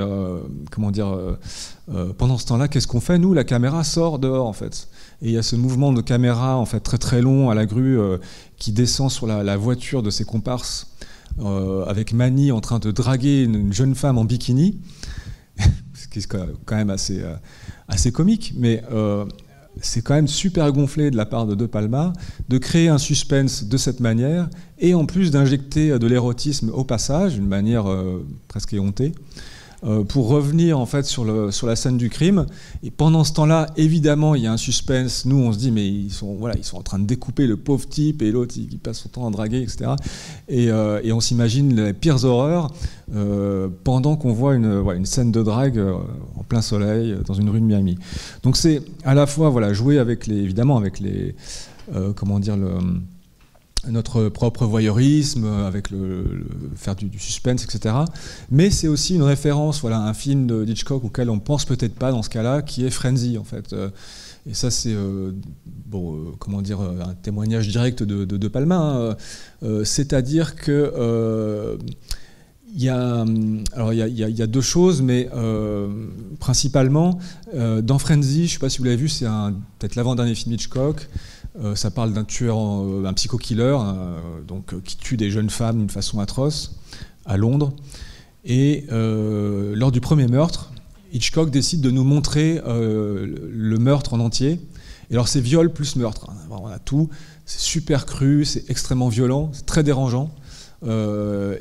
pendant ce temps-là, qu'est-ce qu'on fait? Nous, la caméra sort dehors, en fait. Et il y a ce mouvement de caméra, en fait, très très long à la grue, qui descend sur la voiture de ses comparses, avec Manny en train de draguer une jeune femme en bikini, ce qui est quand même assez comique, mais c'est quand même super gonflé de la part de Palma de créer un suspense de cette manière, et en plus d'injecter de l'érotisme au passage, d'une manière presque éhontée, pour revenir en fait sur la scène du crime. Et pendant ce temps-là, évidemment, il y a un suspense. Nous, on se dit, mais ils sont en train de découper le pauvre type, et l'autre, il passe son temps à draguer, etc. Et on s'imagine les pires horreurs pendant qu'on voit une scène de drague en plein soleil dans une rue de Miami. Donc c'est à la fois jouer avec notre propre voyeurisme, avec faire du suspense, etc. Mais c'est aussi une référence, à un film d'Hitchcock auquel on pense peut-être pas dans ce cas-là, qui est Frenzy, en fait. Et ça, c'est un témoignage direct de Palma. C'est-à-dire que il y a deux choses, mais principalement, dans Frenzy, je ne sais pas si vous l'avez vu, c'est peut-être l'avant-dernier film Hitchcock. Ça parle d'un tueur, un psycho-killer, qui tue des jeunes femmes d'une façon atroce à Londres. Et lors du premier meurtre, Hitchcock décide de nous montrer le meurtre en entier. Et alors c'est viol plus meurtre. On a tout. C'est super cru, c'est extrêmement violent, c'est très dérangeant.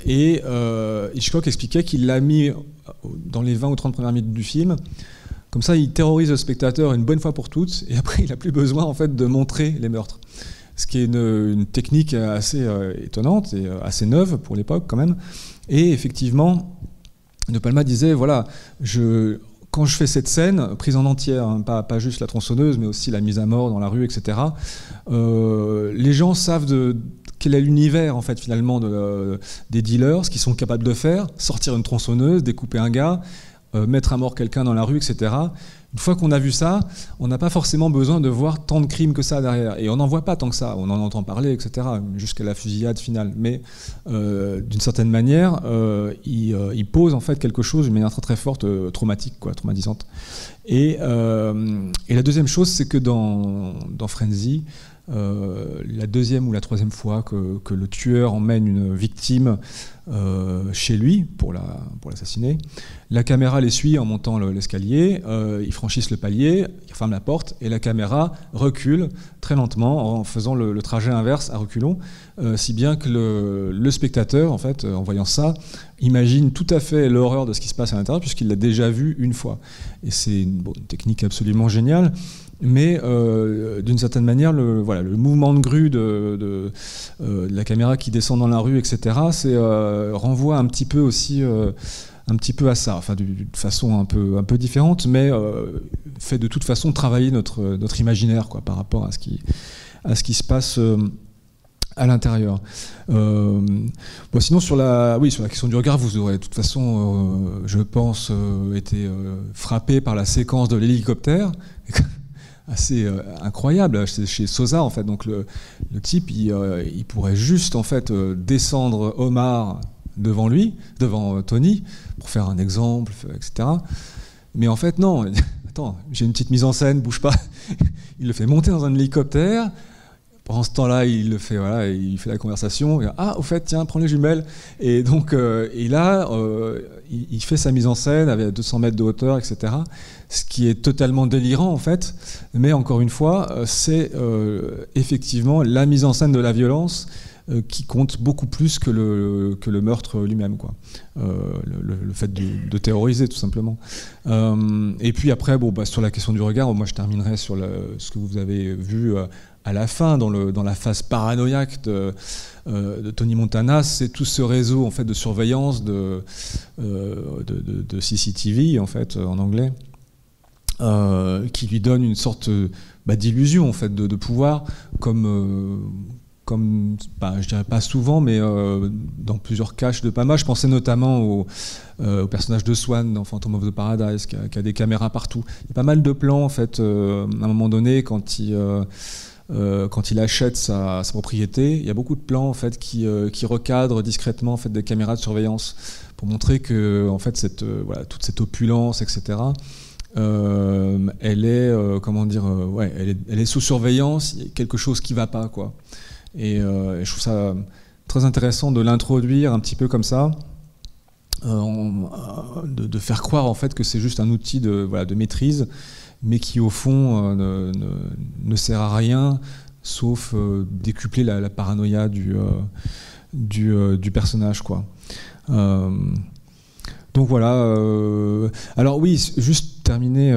Hitchcock expliquait qu'il l'a mis dans les 20 ou 30 premières minutes du film. Comme ça, il terrorise le spectateur une bonne fois pour toutes, et après, il n'a plus besoin en fait de montrer les meurtres. Ce qui est une technique assez étonnante et assez neuve pour l'époque quand même. Et effectivement, De Palma disait, quand je fais cette scène, prise en entière, pas juste la tronçonneuse, mais aussi la mise à mort dans la rue, etc., les gens savent quel est l'univers en fait finalement des dealers, ce qu'ils sont capables de faire, sortir une tronçonneuse, découper un gars, mettre à mort quelqu'un dans la rue, etc. Une fois qu'on a vu ça, on n'a pas forcément besoin de voir tant de crimes que ça derrière. Et on n'en voit pas tant que ça. On en entend parler, etc., jusqu'à la fusillade finale. Mais d'une certaine manière, il pose en fait quelque chose d'une manière très très forte, traumatique, traumatisante. Et la deuxième chose, c'est que dans Frenzy, la deuxième ou la troisième fois que le tueur emmène une victime chez lui pour l'assassiner, la caméra les suit en montant l'escalier, ils franchissent le palier, ils ferment la porte et la caméra recule très lentement en faisant le trajet inverse à reculons, si bien que le spectateur, en fait, en voyant ça, imagine tout à fait l'horreur de ce qui se passe à l'intérieur puisqu'il l'a déjà vu une fois. Et c'est une technique absolument géniale. Mais d'une certaine manière, le mouvement de grue de la caméra qui descend dans la rue, etc., renvoie un petit peu aussi un petit peu à ça, enfin d'une façon un peu différente, mais fait de toute façon travailler notre imaginaire par rapport à ce qui se passe à l'intérieur. Sinon sur la question du regard, vous aurez de toute façon, je pense, été frappé par la séquence de l'hélicoptère. Assez incroyable chez Sosa en fait. Donc le type il pourrait juste en fait descendre Omar devant Tony pour faire un exemple, etc. Mais en fait non. Attends, j'ai une petite mise en scène, bouge pas. Il le fait monter dans un hélicoptère. Pendant ce temps-là, il fait la conversation. Au fait, tiens, prends les jumelles. Et donc, là, il fait sa mise en scène avec 200 mètres de hauteur, etc. Ce qui est totalement délirant, en fait. Mais encore une fois, c'est effectivement la mise en scène de la violence qui compte beaucoup plus que le meurtre lui-même, le fait de terroriser, tout simplement. Et puis après, sur la question du regard, moi, je terminerai sur ce que vous avez vu à la fin, dans la phase paranoïaque de Tony Montana. C'est tout ce réseau en fait de surveillance de CCTV en fait en anglais, qui lui donne une sorte d'illusion en fait de pouvoir, comme je dirais pas souvent, mais dans plusieurs caches de Palma. Je pensais notamment au personnage de Swan dans Phantom of the Paradise, qui a des caméras partout. Il y a pas mal de plans en fait à un moment donné quand il achète sa propriété, il y a beaucoup de plans en fait qui recadrent discrètement en fait des caméras de surveillance pour montrer que en fait toute cette opulence, etc. Elle est elle est sous surveillance. Il y a quelque chose qui va pas Et je trouve ça très intéressant de l'introduire un petit peu comme ça, de faire croire en fait que c'est juste un outil de maîtrise, mais qui au fond ne sert à rien, sauf décupler la paranoïa du personnage, Donc voilà. Alors oui, juste terminer.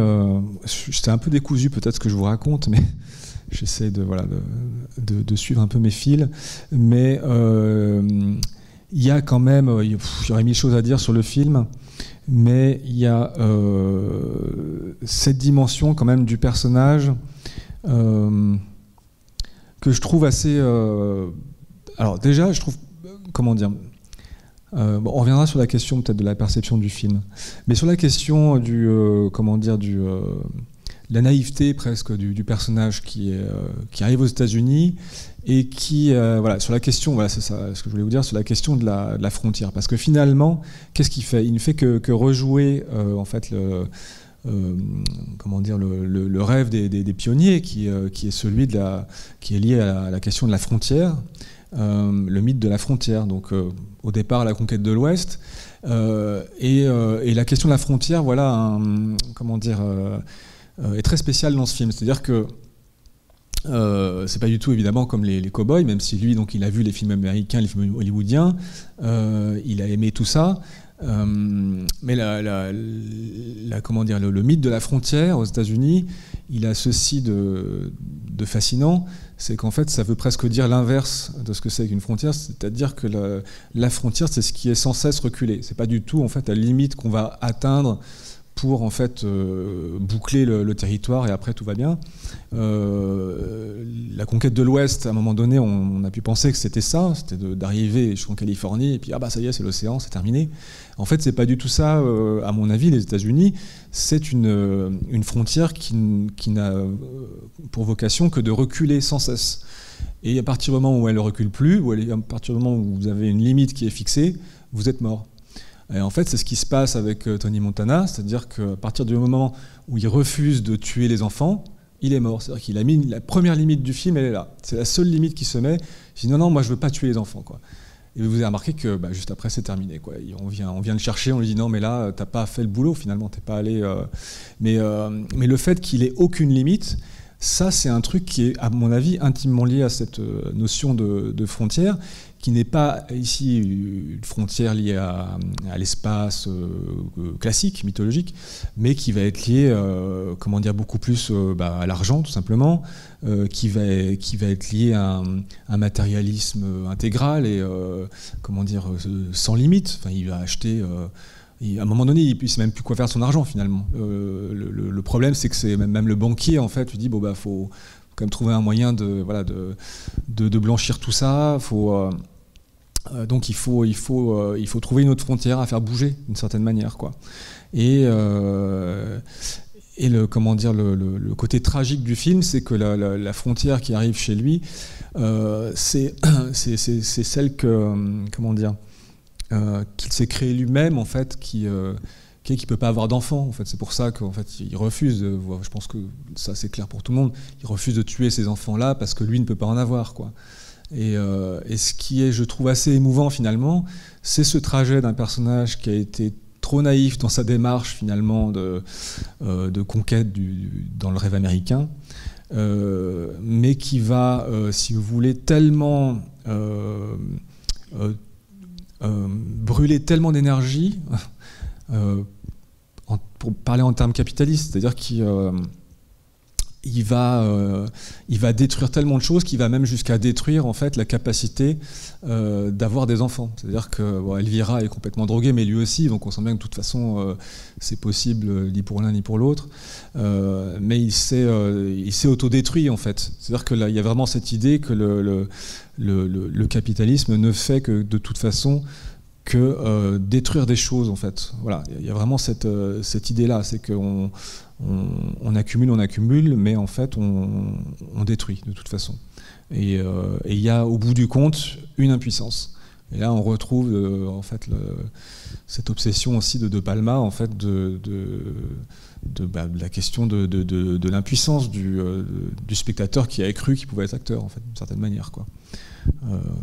C'était un peu décousu peut-être ce que je vous raconte, mais j'essaie de suivre un peu mes fils. Mais il y a quand même, il y aurait mille choses à dire sur le film, mais il y a cette dimension quand même du personnage que je trouve assez. Alors déjà, je trouve, comment dire. Bon, on reviendra sur la question peut-être de la perception du film, mais sur la question du la naïveté presque du personnage qui arrive aux États-Unis et qui voilà, sur la question, voilà, c'est ça ce que je voulais vous dire, sur la question de la frontière, parce que finalement, qu'est-ce qu'il fait? Il ne fait que rejouer en fait comment dire, le rêve des pionniers qui est celui qui est lié à la question de la frontière. Le mythe de la frontière, donc au départ la conquête de l'Ouest, et la question de la frontière, voilà, comment dire, est très spéciale dans ce film. C'est-à-dire que c'est pas du tout évidemment comme les cow-boys, même si lui, donc, il a vu les films américains, les films hollywoodiens, il a aimé tout ça. Mais comment dire, le mythe de la frontière aux États-Unis, il a ceci de fascinant, c'est qu'en fait ça veut presque dire l'inverse de ce que c'est qu'une frontière, c'est-à-dire que la frontière, c'est ce qui est sans cesse reculé. C'est pas du tout en fait la limite qu'on va atteindre pour en fait boucler le territoire et après tout va bien. La conquête de l'Ouest, à un moment donné, on a pu penser que c'était ça, c'était d'arriver jusqu'en Californie et puis ah bah ça y est, c'est l'océan, c'est terminé. En fait, c'est pas du tout ça. À mon avis, les États-Unis, c'est une frontière qui n'a pour vocation que de reculer sans cesse. Et à partir du moment où elle ne recule plus, à partir du moment où vous avez une limite qui est fixée, vous êtes mort. Et en fait, c'est ce qui se passe avec Tony Montana, c'est-à-dire qu'à partir du moment où il refuse de tuer les enfants, il est mort. C'est-à-dire qu'il a mis la première limite du film, elle est là. C'est la seule limite qui se met. Il dit non, moi je veux pas tuer les enfants, quoi. Et vous avez remarqué que juste après c'est terminé, quoi. On vient le chercher, on lui dit non, mais là t'as pas fait le boulot finalement, t'es pas allé. Mais le fait qu'il ait aucune limite, ça c'est un truc qui est à mon avis intimement lié à cette notion de frontière, qui n'est pas ici une frontière liée à l'espace classique, mythologique, mais qui va être liée, comment dire, beaucoup plus à l'argent, tout simplement, qui va être liée à un matérialisme intégral et, comment dire, sans limite. Enfin, il va acheter... à un moment donné, il ne sait même plus quoi faire de son argent, finalement. Le problème, c'est que c'est même le banquier, en fait, lui dit, faut quand même trouver un moyen de blanchir tout ça, donc il faut trouver une autre frontière à faire bouger d'une certaine manière, quoi. Et comment dire, le côté tragique du film, c'est que la frontière qui arrive chez lui, c'est celle que, comment dire, qu'il s'est créé lui-même, en fait, qui peut pas avoir d'enfant, en fait. C'est pour ça qu'en fait il refuse. Je pense que ça c'est clair pour tout le monde. Il refuse de tuer ces enfants-là parce que lui ne peut pas en avoir, quoi. Et ce qui est, je trouve, assez émouvant finalement, c'est ce trajet d'un personnage qui a été trop naïf dans sa démarche finalement de conquête dans le rêve américain, mais qui va, si vous voulez, tellement brûler tellement d'énergie, pour parler en termes capitalistes, c'est-à-dire qu'il va détruire tellement de choses qu'il va même jusqu'à détruire en fait la capacité d'avoir des enfants. C'est-à-dire que Elvira est complètement droguée, mais lui aussi, donc on sent bien que de toute façon c'est possible ni pour l'un ni pour l'autre. Mais il s'est autodétruit en fait. C'est-à-dire que là, il y a vraiment cette idée que le capitalisme ne fait que de toute façon que détruire des choses en fait. Voilà, il y a vraiment cette idée-là, c'est qu'on accumule, mais en fait on détruit de toute façon. Et il y a au bout du compte une impuissance. Et là on retrouve en fait cette obsession aussi de Palma en fait de la question de l'impuissance du spectateur qui a cru qu'il pouvait être acteur en fait d'une certaine manière, quoi.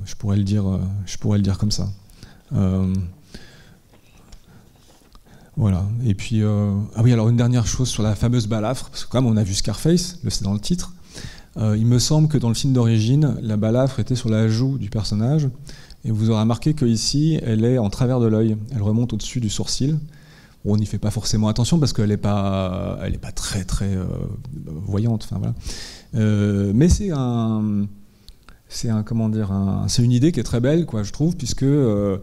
Je pourrais le dire comme ça. Voilà. Et puis, ah oui, alors une dernière chose sur la fameuse balafre, parce que quand même on a vu Scarface, c'est dans le titre. Il me semble que dans le film d'origine, la balafre était sur la joue du personnage, Et vous aurez remarqué qu'ici, elle est en travers de l'œil. Elle remonte au-dessus du sourcil. On n'y fait pas forcément attention parce qu'elle n'est pas très très voyante. Enfin, voilà. Mais c'est une idée qui est très belle, quoi, je trouve, puisque on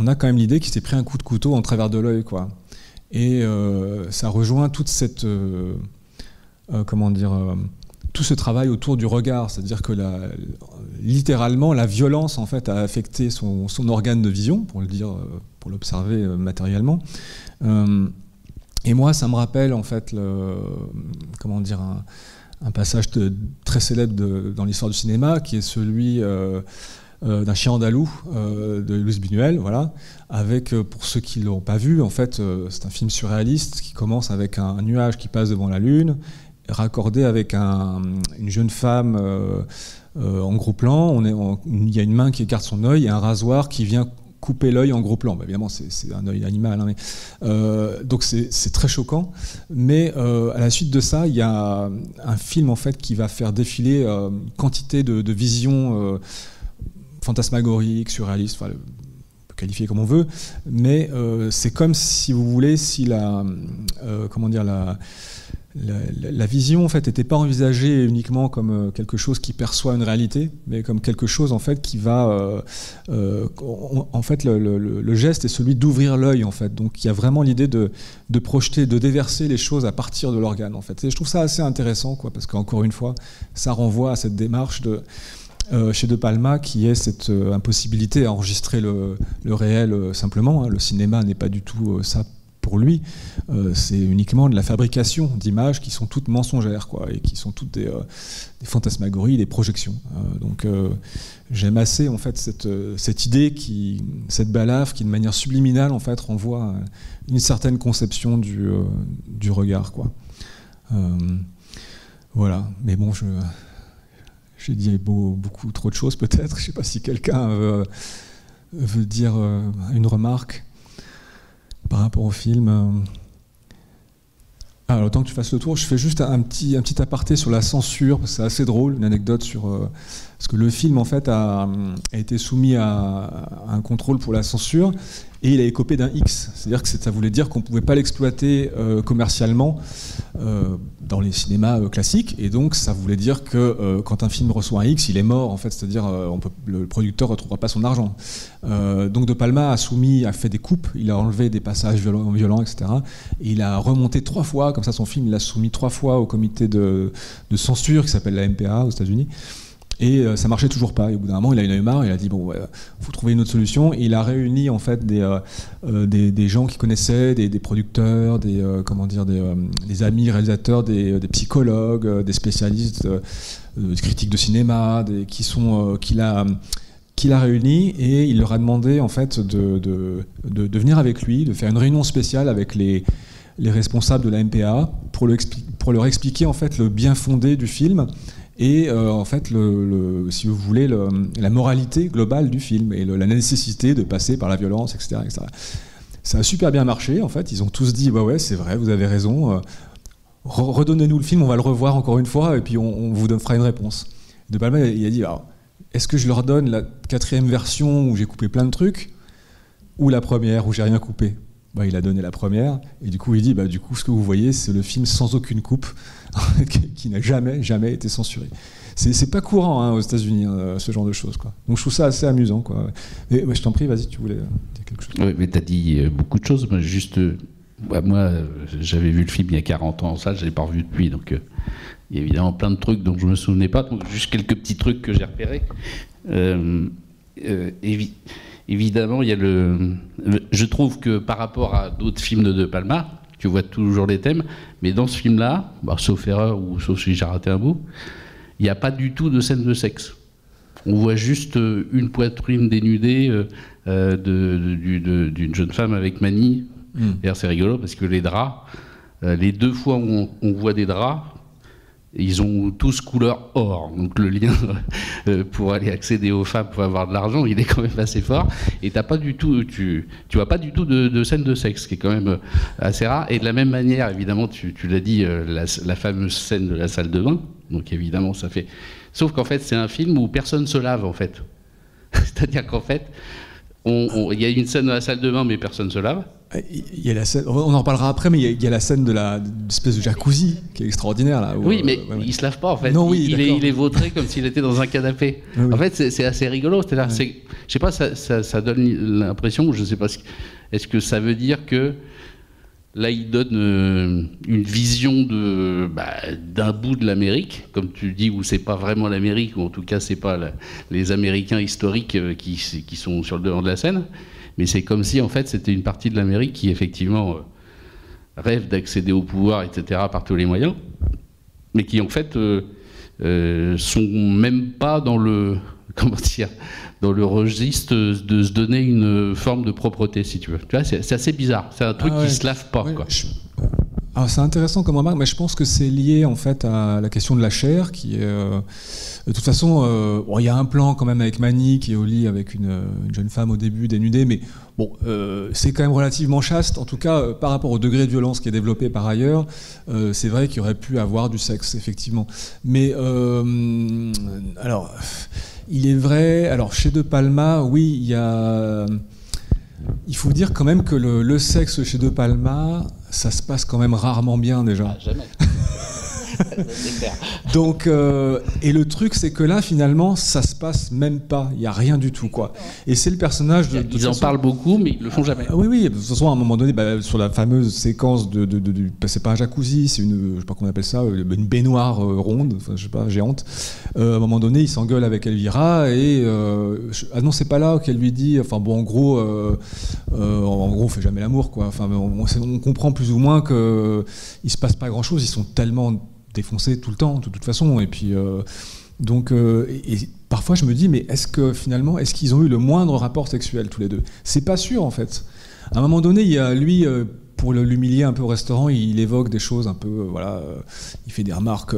a quand même l'idée qu'il s'est pris un coup de couteau en travers de l'œil, quoi. Et ça rejoint toute cette tout ce travail autour du regard, c'est-à-dire que littéralement la violence en fait a affecté son organe de vision, pour le dire, pour l'observer matériellement. Et moi, ça me rappelle en fait un passage très célèbre dans l'histoire du cinéma, qui est celui d'un chien andalou de Luis Buñuel, voilà, avec, pour ceux qui ne l'ont pas vu, en fait, c'est un film surréaliste qui commence avec un nuage qui passe devant la Lune, raccordé avec une jeune femme en gros plan. Il y a une main qui écarte son œil et un rasoir qui vient couper l'œil en gros plan. Bah, évidemment, c'est un œil animal, hein, mais, donc c'est très choquant. Mais à la suite de ça, il y a un film en fait qui va faire défiler une quantité de visions fantasmagoriques, surréalistes, enfin, on peut qualifier comme on veut, mais c'est comme si vous voulez, si la vision en fait n'était pas envisagée uniquement comme quelque chose qui perçoit une réalité, mais comme quelque chose en fait qui va en fait le geste est celui d'ouvrir l'œil en fait. Donc il y a vraiment l'idée de projeter, de déverser les choses à partir de l'organe en fait. Et je trouve ça assez intéressant, quoi, parce qu'encore une fois, ça renvoie à cette démarche chez De Palma, qui est cette impossibilité à enregistrer le réel simplement. Hein. Le cinéma n'est pas du tout ça pour lui, c'est uniquement de la fabrication d'images qui sont toutes mensongères, quoi, et qui sont toutes des fantasmagories, des projections. Donc j'aime assez en fait cette idée, cette balafre qui de manière subliminale en fait renvoie à une certaine conception du regard, quoi. Voilà, mais bon, j'ai dit beaucoup trop de choses peut-être. Je ne sais pas si quelqu'un veut dire une remarque par rapport au film. Alors, tant que tu fasses le tour, je fais juste un petit aparté sur la censure, parce que c'est assez drôle, une anecdote sur... parce que le film, en fait, a été soumis à un contrôle pour la censure, et il a écopé d'un X. C'est-à-dire que ça voulait dire qu'on ne pouvait pas l'exploiter commercialement dans les cinémas classiques, et donc ça voulait dire que quand un film reçoit un X, il est mort, en fait, c'est-à-dire le producteur ne retrouvera pas son argent. Donc De Palma a fait des coupes, il a enlevé des passages violents, etc. Et il a remonté 3 fois, comme ça son film, il l'a soumis 3 fois au comité de censure qui s'appelle la MPA aux États-Unis. Et ça marchait toujours pas. Et au bout d'un moment, il en a eu marre. Il a dit bon, faut trouver une autre solution. Et il a réuni en fait des gens qui connaissaient, des producteurs, des amis réalisateurs, des psychologues, des spécialistes, des critiques de cinéma, qu'il a réunis, et il leur a demandé en fait de venir avec lui, de faire une réunion spéciale avec les responsables de la MPA pour leur expliquer en fait le bien fondé du film. Et en fait, si vous voulez, la moralité globale du film et la nécessité de passer par la violence, etc., etc. Ça a super bien marché, en fait. Ils ont tous dit, bah ouais, c'est vrai, vous avez raison. Redonnez-nous le film, on va le revoir encore une fois, et puis on vous fera une réponse. De Palma, il a dit, alors, est-ce que je leur donne la 4e version où j'ai coupé plein de trucs, ou la première où j'ai rien coupé? Bah, il a donné la première, et du coup il dit, bah, du coup ce que vous voyez, c'est le film sans aucune coupe, qui n'a jamais été censuré. C'est pas courant, hein, aux États-Unis, ce genre de choses, quoi. Donc je trouve ça assez amusant, quoi. Et je t'en prie, vas-y, tu voulais dire quelque chose. Oui, mais tu as dit beaucoup de choses. Moi, j'avais vu le film il y a 40 ans, ça, je ne l'ai pas revu depuis, donc il y a évidemment plein de trucs dont je ne me souvenais pas, donc juste quelques petits trucs que j'ai repérés. Évidemment, il y a je trouve que par rapport à d'autres films de Palma, tu vois toujours les thèmes, mais dans ce film-là, sauf erreur ou sauf si j'ai raté un bout, il n'y a pas du tout de scène de sexe. On voit juste une poitrine dénudée d'une jeune femme avec manie. D'ailleurs, c'est rigolo parce que les draps, les 2 fois où on voit des draps, ils ont tous couleur or, donc le lien pour aller accéder aux femmes pour avoir de l'argent, il est quand même assez fort. Et t'as pas du tout, tu vois pas du tout de scène de sexe, ce qui est quand même assez rare. Et de la même manière, évidemment, tu l'as dit, la fameuse scène de la salle de bain. Donc évidemment, ça fait. Sauf qu'en fait, c'est un film où personne se lave en fait. C'est-à-dire qu'en fait, il y a une scène dans la salle de bain, mais personne ne se lave. Il y a la scène, on en reparlera après, mais il y a la scène de l'espèce de jacuzzi qui est extraordinaire là. Oui, mais il se lave pas en fait. Non, oui, il est vautré comme s'il était dans un canapé. Oui. En fait, c'est assez rigolo. C'est-à-dire, je sais pas, ça donne l'impression, je sais pas, est-ce que ça veut dire que là, il donne une vision d'un bout de l'Amérique, comme tu dis, où c'est pas vraiment l'Amérique, ou en tout cas, c'est pas les Américains historiques qui sont sur le devant de la scène. Mais c'est comme si, en fait, c'était une partie de l'Amérique qui, effectivement, rêve d'accéder au pouvoir, etc., par tous les moyens, mais qui, en fait, sont même pas dans le registre de se donner une forme de propreté, si tu veux. Tu vois, c'est assez bizarre. C'est un truc qui se lave pas, quoi. Alors c'est intéressant comme remarque, mais je pense que c'est lié en fait à la question de la chair, qui est de toute façon, il y a un plan quand même avec Manny qui est au lit avec une jeune femme au début dénudée, mais bon, c'est quand même relativement chaste. En tout cas, par rapport au degré de violence qui est développé par ailleurs, c'est vrai qu'il y aurait pu avoir du sexe effectivement. Mais alors, il est vrai. Alors chez De Palma, oui, il y a. Il faut dire quand même que le sexe chez De Palma, ça se passe quand même rarement bien déjà. Ah, jamais. Donc, et le truc, c'est que là, finalement, ça se passe même pas. Il n'y a rien du tout, quoi. Et c'est le personnage de. Ils en parlent beaucoup, mais ils le font jamais. Oui. De toute façon, à un moment donné, sur la fameuse séquence c'est pas un jacuzzi, c'est je sais pas comment on appelle ça, une baignoire ronde, enfin, je sais pas, géante. À un moment donné, il s'engueule avec Elvira et ah non, c'est pas là qu'elle lui dit. Enfin bon, en gros, on fait jamais l'amour, quoi. Enfin, on comprend plus ou moins que il se passe pas grand-chose. Ils sont tellement défoncés tout le temps, de toute façon. Et puis donc, et parfois je me dis, mais est-ce qu'ils ont eu le moindre rapport sexuel tous les deux ? C'est pas sûr en fait. À un moment donné, il y a lui, pour l'humilier un peu au restaurant, il évoque des choses un peu, il fait des remarques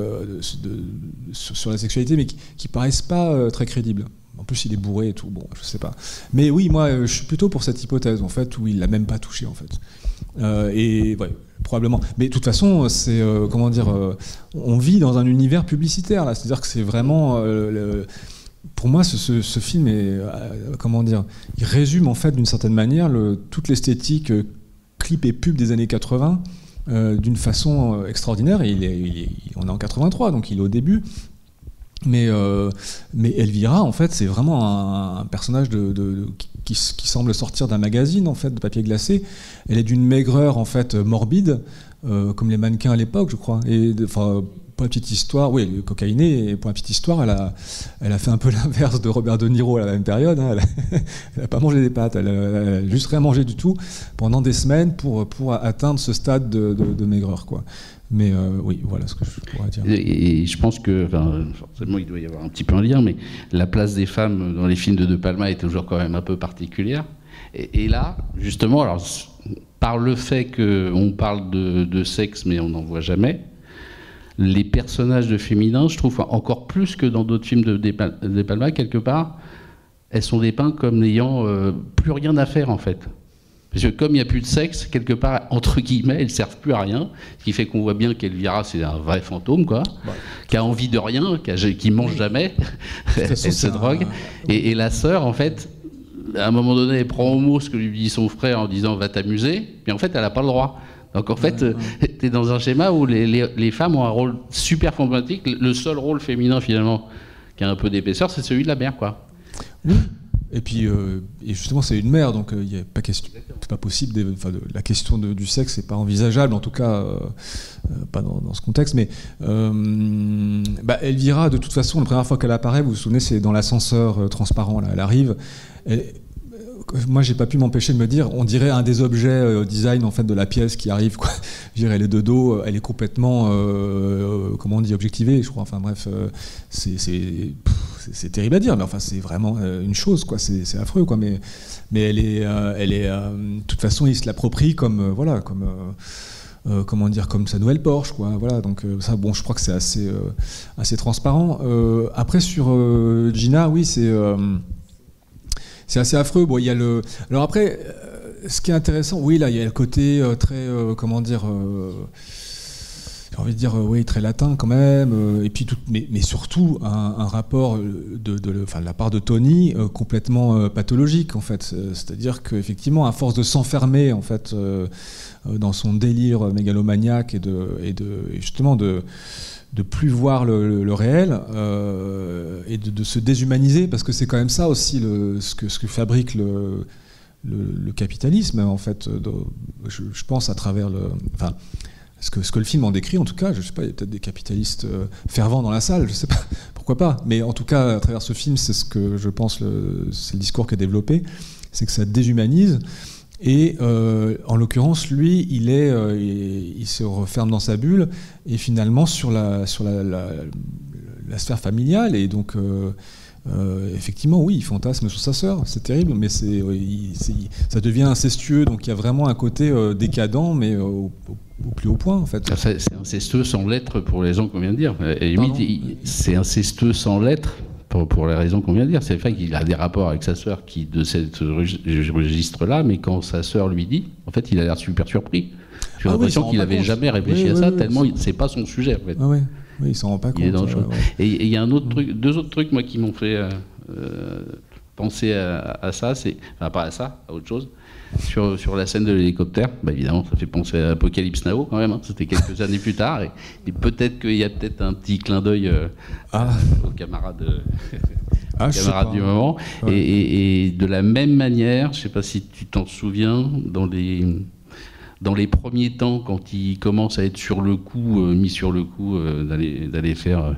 sur la sexualité, mais qui paraissent pas très crédibles. En plus, il est bourré et tout. Bon, je sais pas. Mais oui, moi, je suis plutôt pour cette hypothèse en fait où il l'a même pas touché en fait. Et ouais, probablement. Mais de toute façon, c'est on vit dans un univers publicitaire là. C'est-à-dire que c'est vraiment pour moi, ce film est il résume en fait d'une certaine manière toute l'esthétique clip et pub des années 80 d'une façon extraordinaire. Et on est en 83, donc il est au début. Mais Elvira, en fait, c'est vraiment un personnage qui semble sortir d'un magazine en fait de papier glacé. Elle est d'une maigreur en fait morbide, comme les mannequins à l'époque, je crois. Et pour la petite histoire, oui, cocaïnée. Et pour la petite histoire, elle a fait un peu l'inverse de Robert De Niro à la même période. Hein. Elle n'a pas mangé des pâtes, elle a juste rien mangé du tout pendant des semaines pour atteindre ce stade de maigreur, quoi. Mais oui, voilà ce que je pourrais dire. Et je pense que, forcément, il doit y avoir un petit peu un lien, mais la place des femmes dans les films de Palma est toujours quand même un peu particulière. Et là, justement, alors, par le fait qu'on parle de sexe, mais on n'en voit jamais, les personnages féminins, je trouve, encore plus que dans d'autres films de Palma, quelque part, elles sont dépeintes comme n'ayant plus rien à faire, en fait. Parce que comme il n'y a plus de sexe, quelque part, entre guillemets, elles ne servent plus à rien. Ce qui fait qu'on voit bien qu'Elvira, c'est un vrai fantôme, quoi, qui a envie de rien, qui mange jamais, elle se drogue. Et la sœur, en fait, à un moment donné, elle prend au mot ce que lui dit son frère en disant « va t'amuser », puis en fait, elle n'a pas le droit. Donc en fait, tu es dans un schéma où les femmes ont un rôle super fantastique. Le seul rôle féminin, finalement, qui a un peu d'épaisseur, c'est celui de la mère, quoi. Oui. Et puis, et justement, c'est une mère, donc il n'y a pas question, c'est pas possible. La question du sexe n'est pas envisageable, en tout cas, pas dans ce contexte. Mais Elvira, de toute façon, la première fois qu'elle apparaît, vous vous souvenez, c'est dans l'ascenseur transparent. Là, elle arrive. Moi, j'ai pas pu m'empêcher de me dire, on dirait un des objets design en fait de la pièce qui arrive, quoi. Je dirais, elle est de dos, elle est complètement, comment on dit, objectivée, je crois. Enfin bref, c'est terrible à dire, mais enfin c'est vraiment une chose, quoi. C'est affreux, quoi. Mais elle est, de toute façon, il se l'approprie comme, comment dire, comme sa nouvelle Porsche, quoi. Voilà. Donc ça, bon, je crois que c'est assez transparent. Après sur Gina, oui, c'est assez affreux. Bon, il y a alors après, ce qui est intéressant, oui, là, il y a le côté très, comment dire, j'ai envie de dire, oui, très latin quand même, et puis mais surtout un rapport de la part de Tony complètement pathologique en fait. C'est-à-dire qu'effectivement, à force de s'enfermer en fait dans son délire mégalomaniaque et justement de plus voir le réel et de se déshumaniser, parce que c'est quand même ça aussi ce que fabrique le capitalisme en fait. Je pense à travers ce que le film en décrit, en tout cas, je ne sais pas, il y a peut-être des capitalistes fervents dans la salle, je ne sais pas, pourquoi pas. Mais en tout cas, à travers ce film, c'est ce que je pense, c'est le discours qui est développé, c'est que ça déshumanise. Et en l'occurrence, lui, il se referme dans sa bulle, et finalement sur la sphère familiale, et donc effectivement, oui, il fantasme sur sa sœur, c'est terrible, mais ça devient incestueux, donc il y a vraiment un côté décadent, mais au plus haut point, en fait. C'est incestueux sans l'être pour les raisons qu'on vient de dire. Et limite, c'est incestueux sans l'être pour les raisons qu'on vient de dire. C'est le fait qu'il a des rapports avec sa sœur qui de ce registre-là, mais quand sa sœur lui dit, en fait, il a l'air super surpris. J'ai l'impression qu'il n'avait jamais réfléchi à ça, tellement c'est pas son sujet, en fait. Oui, il s'en rend pas compte. Il est dans le chose. Et il y a deux autres trucs, moi, qui m'ont fait penser à ça, enfin, pas à ça, à autre chose. Sur la scène de l'hélicoptère, évidemment, ça fait penser à Apocalypse Now quand même, hein. C'était quelques années plus tard, et peut-être qu'il y a peut-être un petit clin d'œil aux camarades, du moment. Ouais. Et de la même manière, je ne sais pas si tu t'en souviens, dans les premiers temps, quand il commence à être sur le coup, mis sur le coup, d'aller faire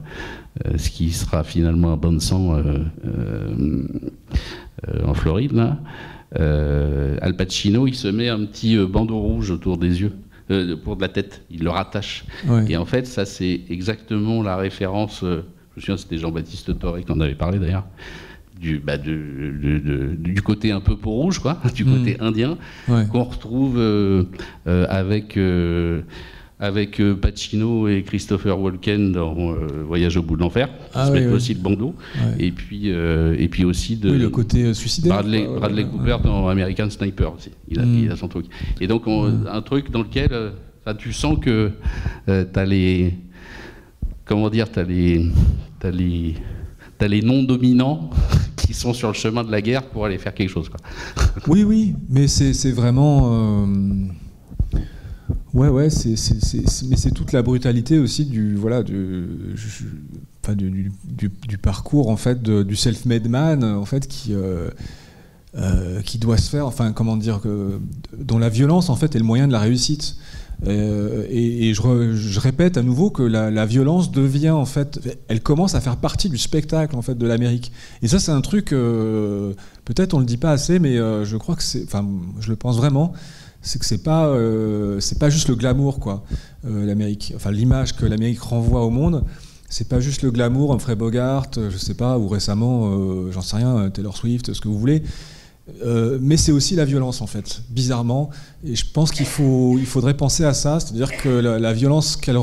ce qui sera finalement un bain de sang en Floride, là. Al Pacino, il se met un petit bandeau rouge autour des yeux, pour de la tête, il le rattache. Ouais. Et en fait, ça c'est exactement la référence, je me souviens, c'était Jean-Baptiste Toré qui en avait parlé d'ailleurs, du côté un peu peau rouge, quoi, du côté indien, qu'on retrouve avec Pacino et Christopher Walken dans Voyage au bout de l'enfer, qui se mettent aussi le bandeau, et puis aussi le côté suicidaire. Bradley Cooper dans American Sniper aussi, il a son truc. Et donc un truc dans lequel tu sens que t'as les non-dominants qui sont sur le chemin de la guerre pour aller faire quelque chose, quoi. Oui, mais c'est vraiment... Ouais, mais c'est toute la brutalité aussi du parcours en fait du self-made man en fait qui doit se faire, enfin comment dire, dont la violence en fait est le moyen de la réussite. Et je répète à nouveau que la violence devient en fait, elle commence à faire partie du spectacle en fait de l'Amérique. Et ça c'est un truc peut-être on le dit pas assez, mais je crois que je le pense vraiment. C'est que c'est pas juste le glamour, quoi, l'Amérique. Enfin, l'image que l'Amérique renvoie au monde, c'est pas juste le glamour, Humphrey Bogart, je sais pas, ou récemment, j'en sais rien, Taylor Swift, ce que vous voulez. Mais c'est aussi la violence, en fait, bizarrement. Et je pense qu'il faudrait penser à ça, c'est-à-dire que la violence qu'elle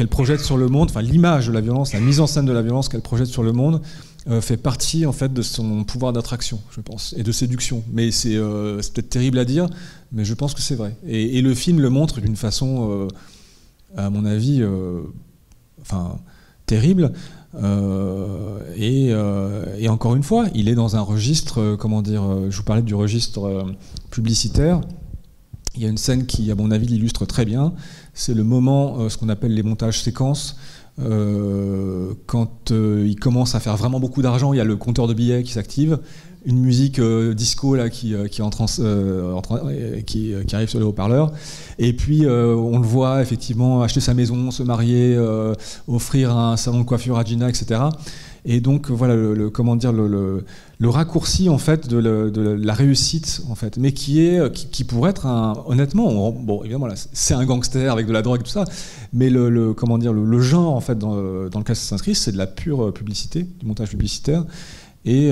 projette sur le monde, enfin l'image de la violence, la mise en scène de la violence qu'elle projette sur le monde, fait partie en fait de son pouvoir d'attraction, je pense, et de séduction. Mais c'est peut-être terrible à dire, mais je pense que c'est vrai. Et le film le montre d'une façon, à mon avis, terrible. Et encore une fois, il est dans un registre, comment dire, je vous parlais du registre publicitaire. Il y a une scène qui, à mon avis, l'illustre très bien. C'est le moment, ce qu'on appelle les montages séquences. Quand il commence à faire vraiment beaucoup d'argent, il y a le compteur de billets qui s'active, une musique disco là qui arrive sur les haut-parleurs, et puis on le voit effectivement acheter sa maison, se marier, offrir un salon de coiffure à Gina, etc. Et donc voilà le raccourci en fait de la réussite en fait, mais qui pourrait être honnêtement, bon évidemment là, c'est un gangster avec de la drogue et tout ça, mais le genre en fait dans lequel ça s'inscrit, c'est de la pure publicité, du montage publicitaire. Et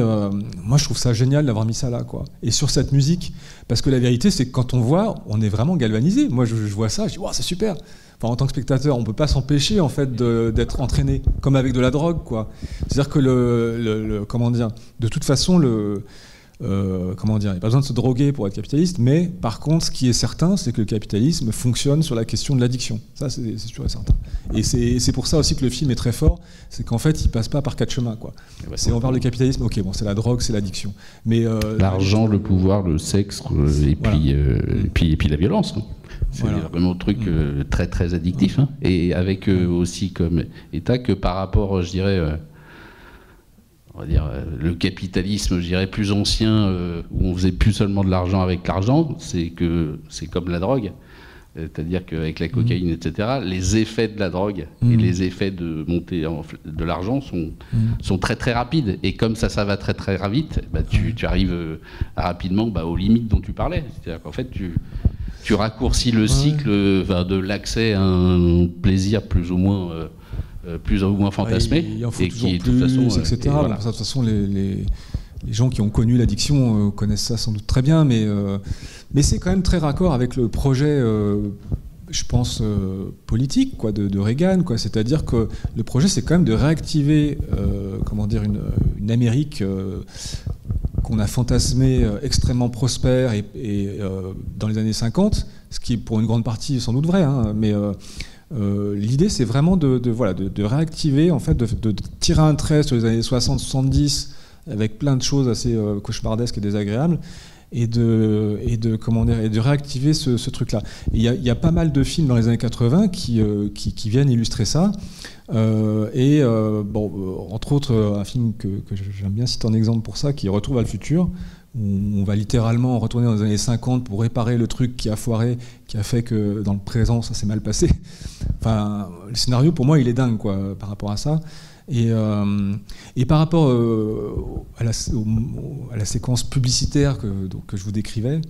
moi je trouve ça génial d'avoir mis ça là, quoi. Et sur cette musique, parce que la vérité c'est que quand on voit, on est vraiment galvanisé. Moi je vois ça, je dis wow, c'est super. Enfin, en tant que spectateur, on peut pas s'empêcher en fait d'être entraîné, comme avec de la drogue, quoi. C'est-à-dire que comment dire, de toute façon comment dire, il n'y a pas besoin de se droguer pour être capitaliste, mais par contre, ce qui est certain, c'est que le capitalisme fonctionne sur la question de l'addiction. Ça, c'est sûr et certain. Et c'est pour ça aussi que le film est très fort, c'est qu'en fait, il ne passe pas par 4 chemins, quoi. C'est on parle de capitalisme, ok, bon, c'est la drogue, c'est l'addiction. Mais l'argent, le pouvoir, le sexe, et puis la violence. Hein. C'est vraiment un truc très très addictif, hein. Et avec aussi comme état que par rapport, je dirais, on va dire le capitalisme, je dirais plus ancien, où on faisait plus seulement de l'argent avec l'argent, c'est comme la drogue, c'est-à-dire qu'avec la cocaïne, etc., les effets de la drogue et les effets de montée de l'argent sont très très rapides, et comme ça va très très vite, bah, tu arrives rapidement aux limites dont tu parlais, c'est-à-dire qu'en fait tu raccourcis le cycle de l'accès à un plaisir plus ou moins fantasmé, il en faut et toujours qui, plus, de toute façon, etc. Voilà. De toute façon, les gens qui ont connu l'addiction connaissent ça sans doute très bien, mais c'est quand même très raccord avec le projet, je pense, politique, quoi, de Reagan, quoi. C'est-à-dire que le projet, c'est quand même de réactiver, comment dire, une Amérique qu'on a fantasmé extrêmement prospère et dans les années 50, ce qui est pour une grande partie sans doute vrai, hein, mais l'idée, c'est vraiment de réactiver, en fait, de tirer un trait sur les années 60-70 avec plein de choses assez cauchemardesques et désagréables, et de réactiver ce truc-là. Il y a pas mal de films dans les années 80 qui viennent illustrer ça. Entre autres, un film que j'aime bien citer en exemple pour ça, qui est Retour vers le futur, où on va littéralement retourner dans les années 50 pour réparer le truc qui a foiré, qui a fait que dans le présent ça s'est mal passé. Enfin, le scénario pour moi il est dingue, quoi, par rapport à ça. Et par rapport à la séquence publicitaire que je vous décrivais,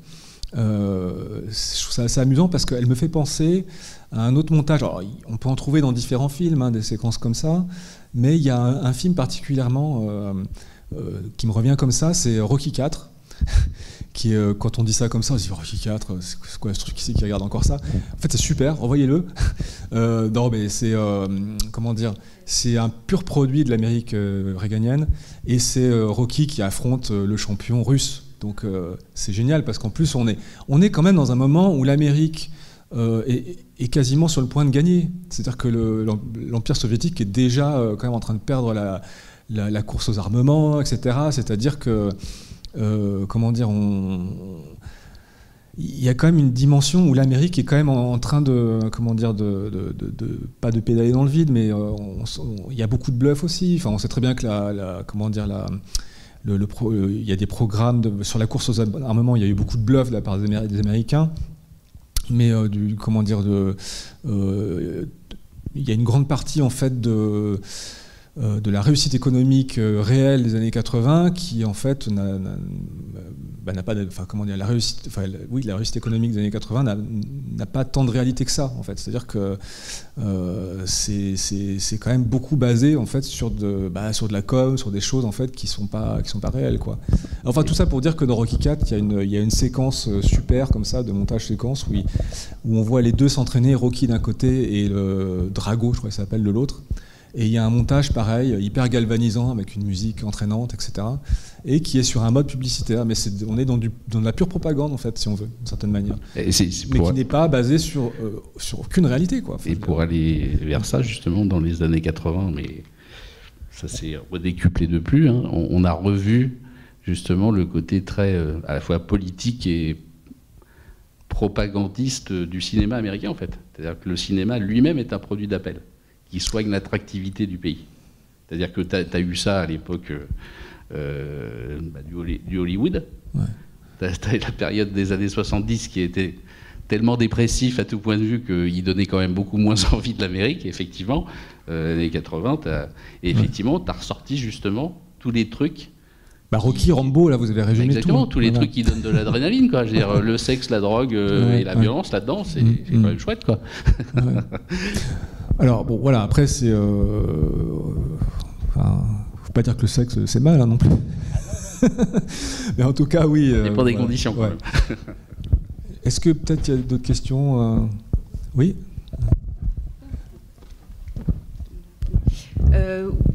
je trouve ça assez amusant parce qu'elle me fait penser à un autre montage. Alors, on peut en trouver dans différents films, hein, des séquences comme ça, mais il y a un film particulièrement qui me revient comme ça, c'est Rocky IV. Qui, quand on dit ça comme ça, on se dit Rocky IV, c'est quoi ce truc qui regarde encore ça? En fait, c'est super, envoyez-le. Non, mais c'est comment dire, c'est un pur produit de l'Amérique réganienne, et c'est Rocky qui affronte le champion russe. Donc c'est génial parce qu'en plus on est quand même dans un moment où l'Amérique est quasiment sur le point de gagner. C'est-à-dire que l'Empire soviétique est déjà quand même en train de perdre la course aux armements, etc. C'est-à-dire que comment dire, il y a quand même une dimension où l'Amérique est quand même en train de, comment dire, pas de pédaler dans le vide, mais il y a beaucoup de bluffs aussi. Enfin, on sait très bien que il y a des programmes sur la course aux armements, il y a eu beaucoup de bluffs de la part des Américains, mais il y a une grande partie en fait de la réussite économique réelle des années 80 qui en fait n'a pas de, enfin comment dire, la réussite économique des années 80 n'a pas tant de réalité que ça en fait. C'est-à-dire que c'est quand même beaucoup basé en fait sur de la com, sur des choses en fait qui sont pas réelles, quoi. Enfin tout ça pour dire que dans Rocky IV il y a une séquence super comme ça de montage séquence où on voit les deux s'entraîner, Rocky d'un côté et le Drago, je crois qu'il s'appelle, de l'autre. Et il y a un montage pareil, hyper galvanisant, avec une musique entraînante, etc. Et qui est sur un mode publicitaire. Mais on est dans de la pure propagande, en fait, si on veut, d'une certaine manière. Mais qui n'est pas basé sur aucune réalité, quoi. Et pour aller vers ça, justement, dans les années 80, mais ça s'est redécuplé de plus, hein, on a revu, justement, le côté très, à la fois politique et propagandiste du cinéma américain, en fait. C'est-à-dire que le cinéma lui-même est un produit d'appel qui soigne l'attractivité du pays. C'est-à-dire que tu as eu ça à l'époque du Hollywood. Ouais. Tu as la période des années 70 qui était tellement dépressif à tout point de vue qu'il donnait quand même beaucoup moins envie de l'Amérique, effectivement. Les années 80, tu as ressorti justement tous les trucs. Rocky, Rambo, là, vous avez résumé exactement, tout. Tous les trucs qui donnent de l'adrénaline, quoi. Je veux dire, le sexe, la drogue et la violence là-dedans, c'est quand même chouette, quoi. Ouais. Alors, bon, voilà, après, c'est... faut pas dire que le sexe, c'est mal, hein, non plus. Mais en tout cas, oui... Ça dépend des conditions, quand même. Est-ce que peut-être il y a d'autres questions Oui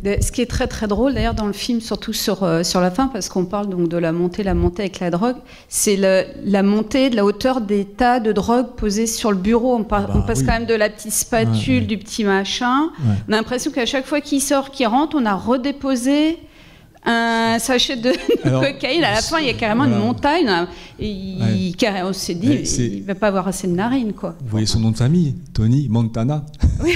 Ce qui est très très drôle d'ailleurs dans le film, surtout sur la fin, parce qu'on parle donc de la montée avec la drogue, c'est la montée de la hauteur des tas de drogue posés sur le bureau. On passe quand même de la petite spatule, du petit machin. Ouais. On a l'impression qu'à chaque fois qu'il sort, qu'il rentre, on a redéposé un sachet de cocaïne. À la fin, il y a carrément une montagne. On s'est dit, il ne va pas avoir assez de narines, quoi. Vous voyez son nom de famille, Tony Montana. Oui.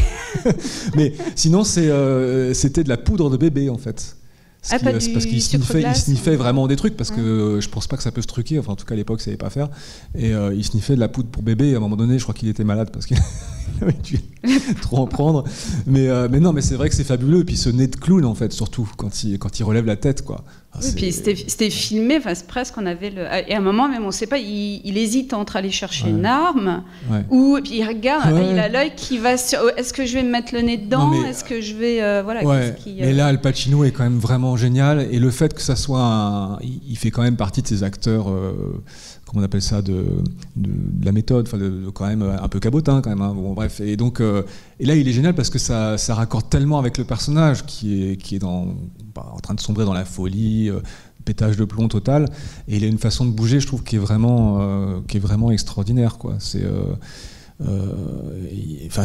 Mais sinon, c'était de la poudre de bébé, en fait. Parce qu'il sniffait vraiment des trucs, parce que je pense pas que ça peut se truquer, enfin en tout cas à l'époque ça savait pas faire, et il sniffait de la poudre pour bébé, et à un moment donné je crois qu'il était malade parce qu'il avait dû trop en prendre, mais non, mais c'est vrai que c'est fabuleux, et puis ce nez de clown en fait, surtout quand il relève la tête, quoi. Oui, puis c'était filmé, c'est presque, on avait et à un moment même on sait pas, il hésite entre aller chercher une arme, ou puis il regarde, il a l'œil qui va sur, est-ce que je vais me mettre le nez dedans, est-ce que je vais mais là Al Pacino est quand même vraiment génial, et le fait que ça soit il fait quand même partie de ces acteurs comment on appelle ça, de la méthode, quand même un peu cabotin quand même, hein. Bon, bref, et donc et là il est génial parce que ça raccorde tellement avec le personnage qui est en train de sombrer dans la folie, pétage de plomb total, et il a une façon de bouger, je trouve, qui est vraiment extraordinaire, quoi. C'est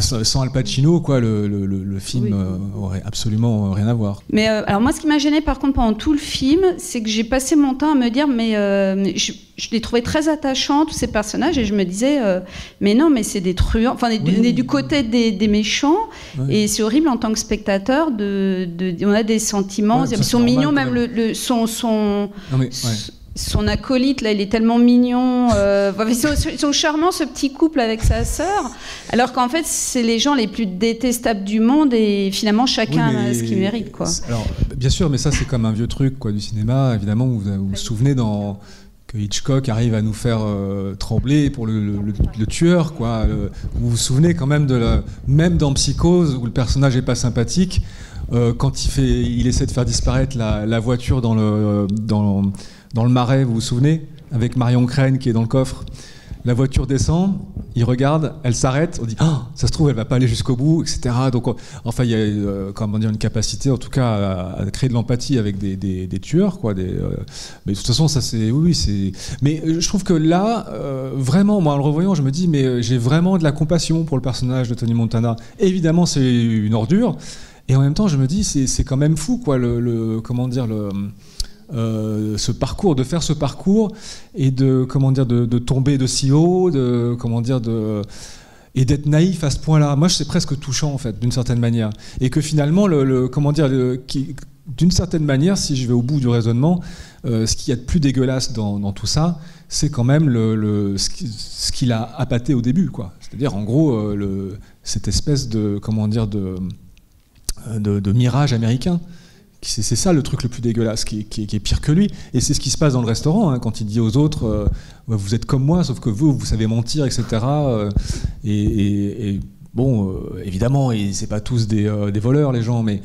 sans Al Pacino, quoi, le film aurait absolument rien à voir. Mais alors moi, ce qui m'a gêné par contre pendant tout le film, c'est que j'ai passé mon temps à me dire, mais je les trouvais très attachants, tous ces personnages, et je me disais, mais non, mais c'est des truands, enfin, on est du côté des méchants, et c'est horrible en tant que spectateur, on a des sentiments, ils sont mignons, même son acolyte, là, il est tellement mignon. Ils sont charmants, ce petit couple avec sa sœur. Alors qu'en fait, c'est les gens les plus détestables du monde, et finalement, chacun a ce qu'il mérite, quoi. Alors, bien sûr, mais ça, c'est comme un vieux truc, quoi, du cinéma. Évidemment, vous vous souvenez que Hitchcock arrive à nous faire trembler pour le tueur, quoi. Vous vous souvenez quand même même dans Psychose, où le personnage n'est pas sympathique, quand il essaie de faire disparaître la voiture dans le marais, vous vous souvenez, avec Marion Crane qui est dans le coffre. La voiture descend, il regarde, elle s'arrête, on dit ça se trouve elle va pas aller jusqu'au bout, etc. Donc enfin il y a comment dire, une capacité en tout cas à créer de l'empathie avec des tueurs, quoi. Mais de toute façon ça c'est c'est. Mais je trouve que là vraiment, moi en le revoyant, je me dis mais j'ai vraiment de la compassion pour le personnage de Tony Montana. Évidemment c'est une ordure, et en même temps je me dis c'est quand même fou, quoi, comment dire ce parcours, de faire ce parcours et de tomber de si haut, et d'être naïf à ce point-là. Moi, c'est presque touchant en fait, d'une certaine manière, et que finalement, d'une certaine manière, si je vais au bout du raisonnement, ce qu'il y a de plus dégueulasse dans tout ça, c'est quand même ce qu'il a appâté au début, quoi. C'est-à-dire, en gros, cette espèce de mirage américain. C'est ça le truc le plus dégueulasse, qui est pire que lui. Et c'est ce qui se passe dans le restaurant, hein, quand il dit aux autres vous êtes comme moi, sauf que vous savez mentir, etc. Et bon, évidemment, c'est pas tous des voleurs, les gens, mais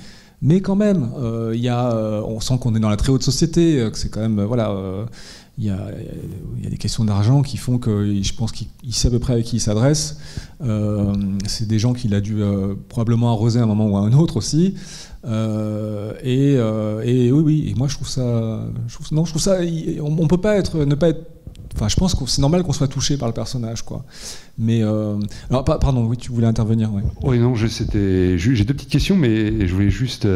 quand même, on sent qu'on est dans la très haute société, que c'est quand même, il y a des questions d'argent qui font que je pense qu'il sait à peu près avec qui il s'adresse. C'est des gens qu'il a dû probablement arroser à un moment ou à un autre aussi. Et oui, et moi je trouve ça, on peut pas ne pas être. Enfin, je pense que c'est normal qu'on soit touché par le personnage, quoi. Mais alors, pardon, oui, tu voulais intervenir, ouais. Oui, non, j'ai deux petites questions, mais je voulais juste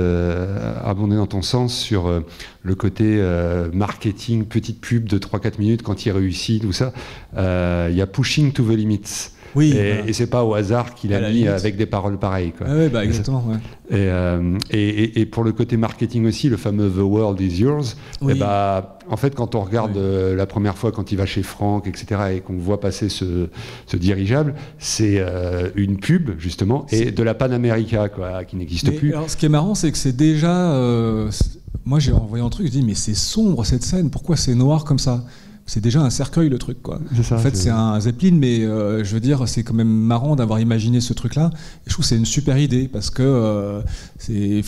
abonder dans ton sens sur le côté marketing, petite pub de 3-4 minutes quand il réussit, tout ça. Il y a Pushing to the Limits. Oui, et c'est pas au hasard qu'il a mis avec des paroles pareilles, quoi. Ah ouais, exactement. Ouais. Et pour le côté marketing aussi, le fameux The World is Yours. Oui. En fait, quand on regarde la première fois, quand il va chez Franck, etc., et qu'on voit passer ce dirigeable, c'est une pub justement, et de la Pan America, quoi, qui n'existe plus. Alors, ce qui est marrant, c'est que c'est déjà. Moi, j'ai envoyé un truc, je dis mais c'est sombre cette scène. Pourquoi c'est noir comme ça? C'est déjà un cercueil, le truc, quoi. En fait, c'est un Zeppelin, mais je veux dire, c'est quand même marrant d'avoir imaginé ce truc-là. Et je trouve que c'est une super idée, parce que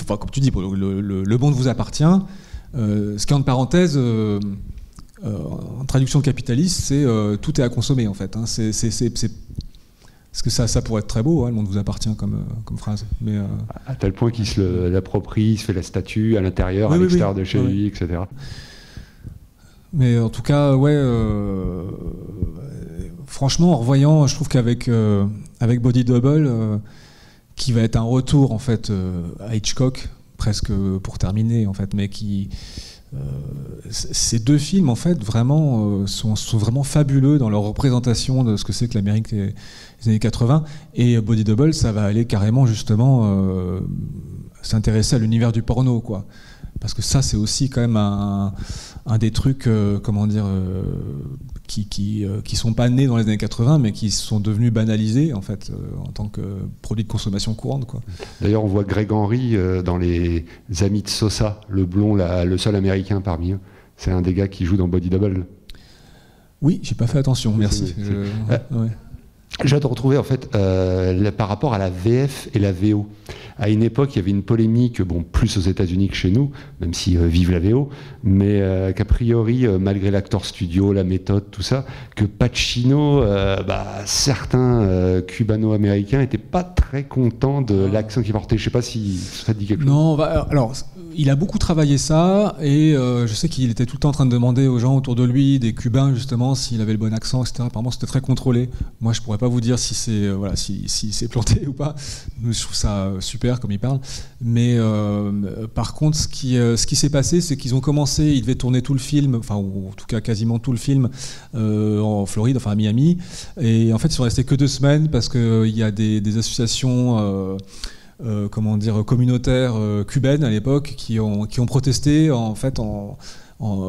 comme tu dis, le monde vous appartient. Ce qui est en parenthèse, en traduction capitaliste, c'est tout est à consommer, en fait. Hein. Parce que ça pourrait être très beau, hein, le monde vous appartient comme phrase. Mais, à tel point qu'il se l'approprie, il se fait la statue à l'intérieur, à l'extérieur de chez lui, etc. Mais en tout cas, ouais, franchement, en revoyant, je trouve qu'avec Body Double, qui va être un retour en fait à Hitchcock, presque pour terminer en fait, mais ces deux films en fait vraiment sont vraiment fabuleux dans leur représentation de ce que c'est que l'Amérique des années 80, et Body Double, ça va aller carrément justement s'intéresser à l'univers du porno, quoi. Parce que ça, c'est aussi quand même un des trucs, qui sont pas nés dans les années 80, mais qui sont devenus banalisés, en fait, en tant que produit de consommation courante, quoi. D'ailleurs, on voit Greg Henry dans Les Amis de Sosa, le blond, le seul américain parmi eux. C'est un des gars qui joue dans Body Double. Oui, j'ai pas fait attention, merci. J'ai retrouvé en fait par rapport à la VF et la VO. À une époque, il y avait une polémique, plus aux États-Unis que chez nous, même si vive la VO, mais qu'a priori, malgré l'acteur studio, la méthode, tout ça, que Pacino, certains cubano-américains n'étaient pas très contents de l'accent qu'il portait. Je ne sais pas si ça te dit quelque chose. Non, alors. Il a beaucoup travaillé ça, et je sais qu'il était tout le temps en train de demander aux gens autour de lui, des Cubains justement, s'il avait le bon accent, etc. Apparemment, c'était très contrôlé. Moi, je pourrais pas vous dire si c'est planté ou pas. Je trouve ça super comme il parle. Mais par contre, ce qui s'est passé, c'est qu'ils ont commencé, ils devaient tourner tout le film, enfin, ou en tout cas quasiment tout le film en Floride, enfin à Miami. Et en fait, ils sont restés que 2 semaines parce qu'il y a des associations communautaires cubaines à l'époque qui ont protesté en fait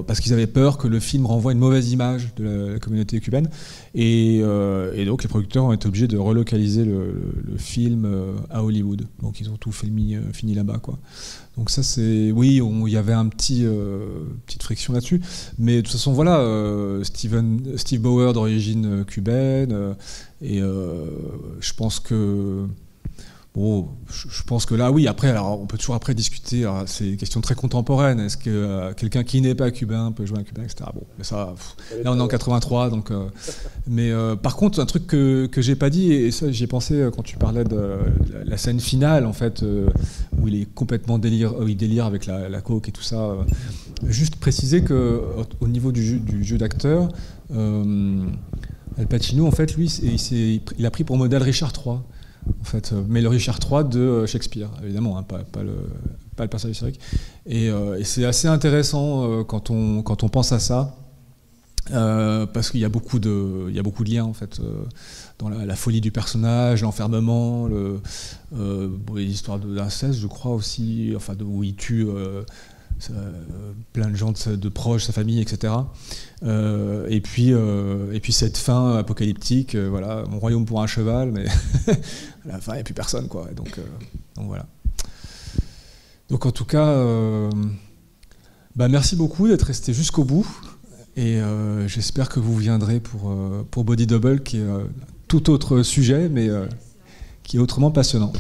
parce qu'ils avaient peur que le film renvoie une mauvaise image de la communauté cubaine, et donc les producteurs ont été obligés de relocaliser le film à Hollywood. Donc ils ont tout fini là-bas, quoi. Donc ça, c'est il y avait petite friction là-dessus, mais de toute façon voilà, Steve Bauer d'origine cubaine, et je pense que là, oui, après, alors, on peut toujours après discuter, c'est une question très contemporaine, est-ce que quelqu'un qui n'est pas cubain peut jouer un cubain, etc. Bon, mais ça, là on est en 83, donc... mais par contre, un truc que j'ai pas dit, et ça j'y ai pensé quand tu parlais de la scène finale, en fait, où il est complètement il délire avec la coke et tout ça, juste préciser qu'au niveau du jeu d'acteur, Al Pacino, en fait, lui, il a pris pour modèle Richard III. En fait, mais le Richard III de Shakespeare, évidemment, hein, pas le personnage historique. Et c'est assez intéressant quand on pense à ça, parce qu'il y a beaucoup de liens en fait dans la folie du personnage, l'enfermement, les histoires d'inceste, je crois aussi, enfin où il tue plein de gens de proches, sa famille, etc. Et puis cette fin apocalyptique, voilà, mon royaume pour un cheval, mais à la fin il n'y a plus personne, quoi. Et donc voilà. Donc en tout cas, merci beaucoup d'être resté jusqu'au bout, et j'espère que vous viendrez pour Body Double, qui est tout autre sujet, mais qui est autrement passionnant.